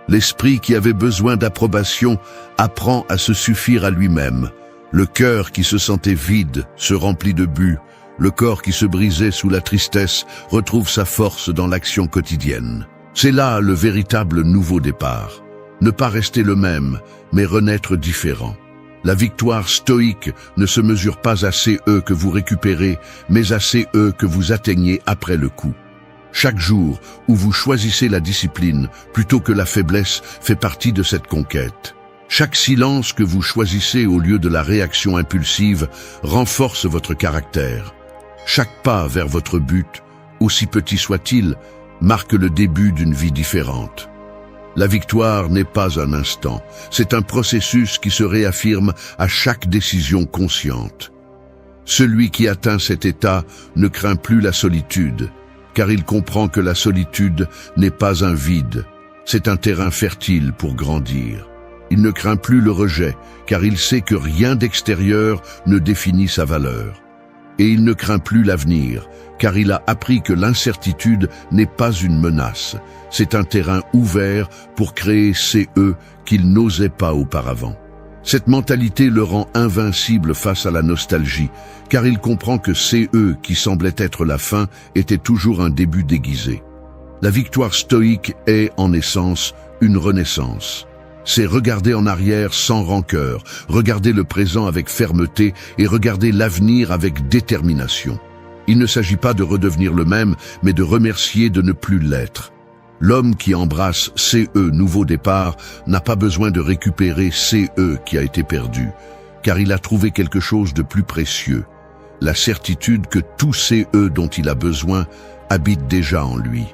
L'esprit qui avait besoin d'approbation apprend à se suffire à lui-même. Le cœur qui se sentait vide se remplit de but, Le corps qui se brisait sous la tristesse retrouve sa force dans l'action quotidienne. C'est là le véritable nouveau départ. Ne pas rester le même, mais renaître différent. La victoire stoïque ne se mesure pas à CE que vous récupérez, mais à CE que vous atteignez après le coup. Chaque jour où vous choisissez la discipline plutôt que la faiblesse fait partie de cette conquête. Chaque silence que vous choisissez au lieu de la réaction impulsive renforce votre caractère. Chaque pas vers votre but, aussi petit soit-il, marque le début d'une vie différente. La victoire n'est pas un instant, c'est un processus qui se réaffirme à chaque décision consciente. Celui qui atteint cet état ne craint plus la solitude, car il comprend que la solitude n'est pas un vide, c'est un terrain fertile pour grandir. Il ne craint plus le rejet, car il sait que rien d'extérieur ne définit sa valeur. Et il ne craint plus l'avenir, car il a appris que l'incertitude n'est pas une menace. C'est un terrain ouvert pour créer CE qu'il n'osait pas auparavant. Cette mentalité le rend invincible face à la nostalgie, car il comprend que CE, qui semblait être la fin, était toujours un début déguisé. La victoire stoïque est, en essence, une renaissance. C'est regarder en arrière sans rancœur, regarder le présent avec fermeté et regarder l'avenir avec détermination. Il ne s'agit pas de redevenir le même, mais de remercier de ne plus l'être. L'homme qui embrasse CE nouveau départ n'a pas besoin de récupérer CE qui a été perdu, car il a trouvé quelque chose de plus précieux, la certitude que tout CE dont il a besoin habite déjà en lui.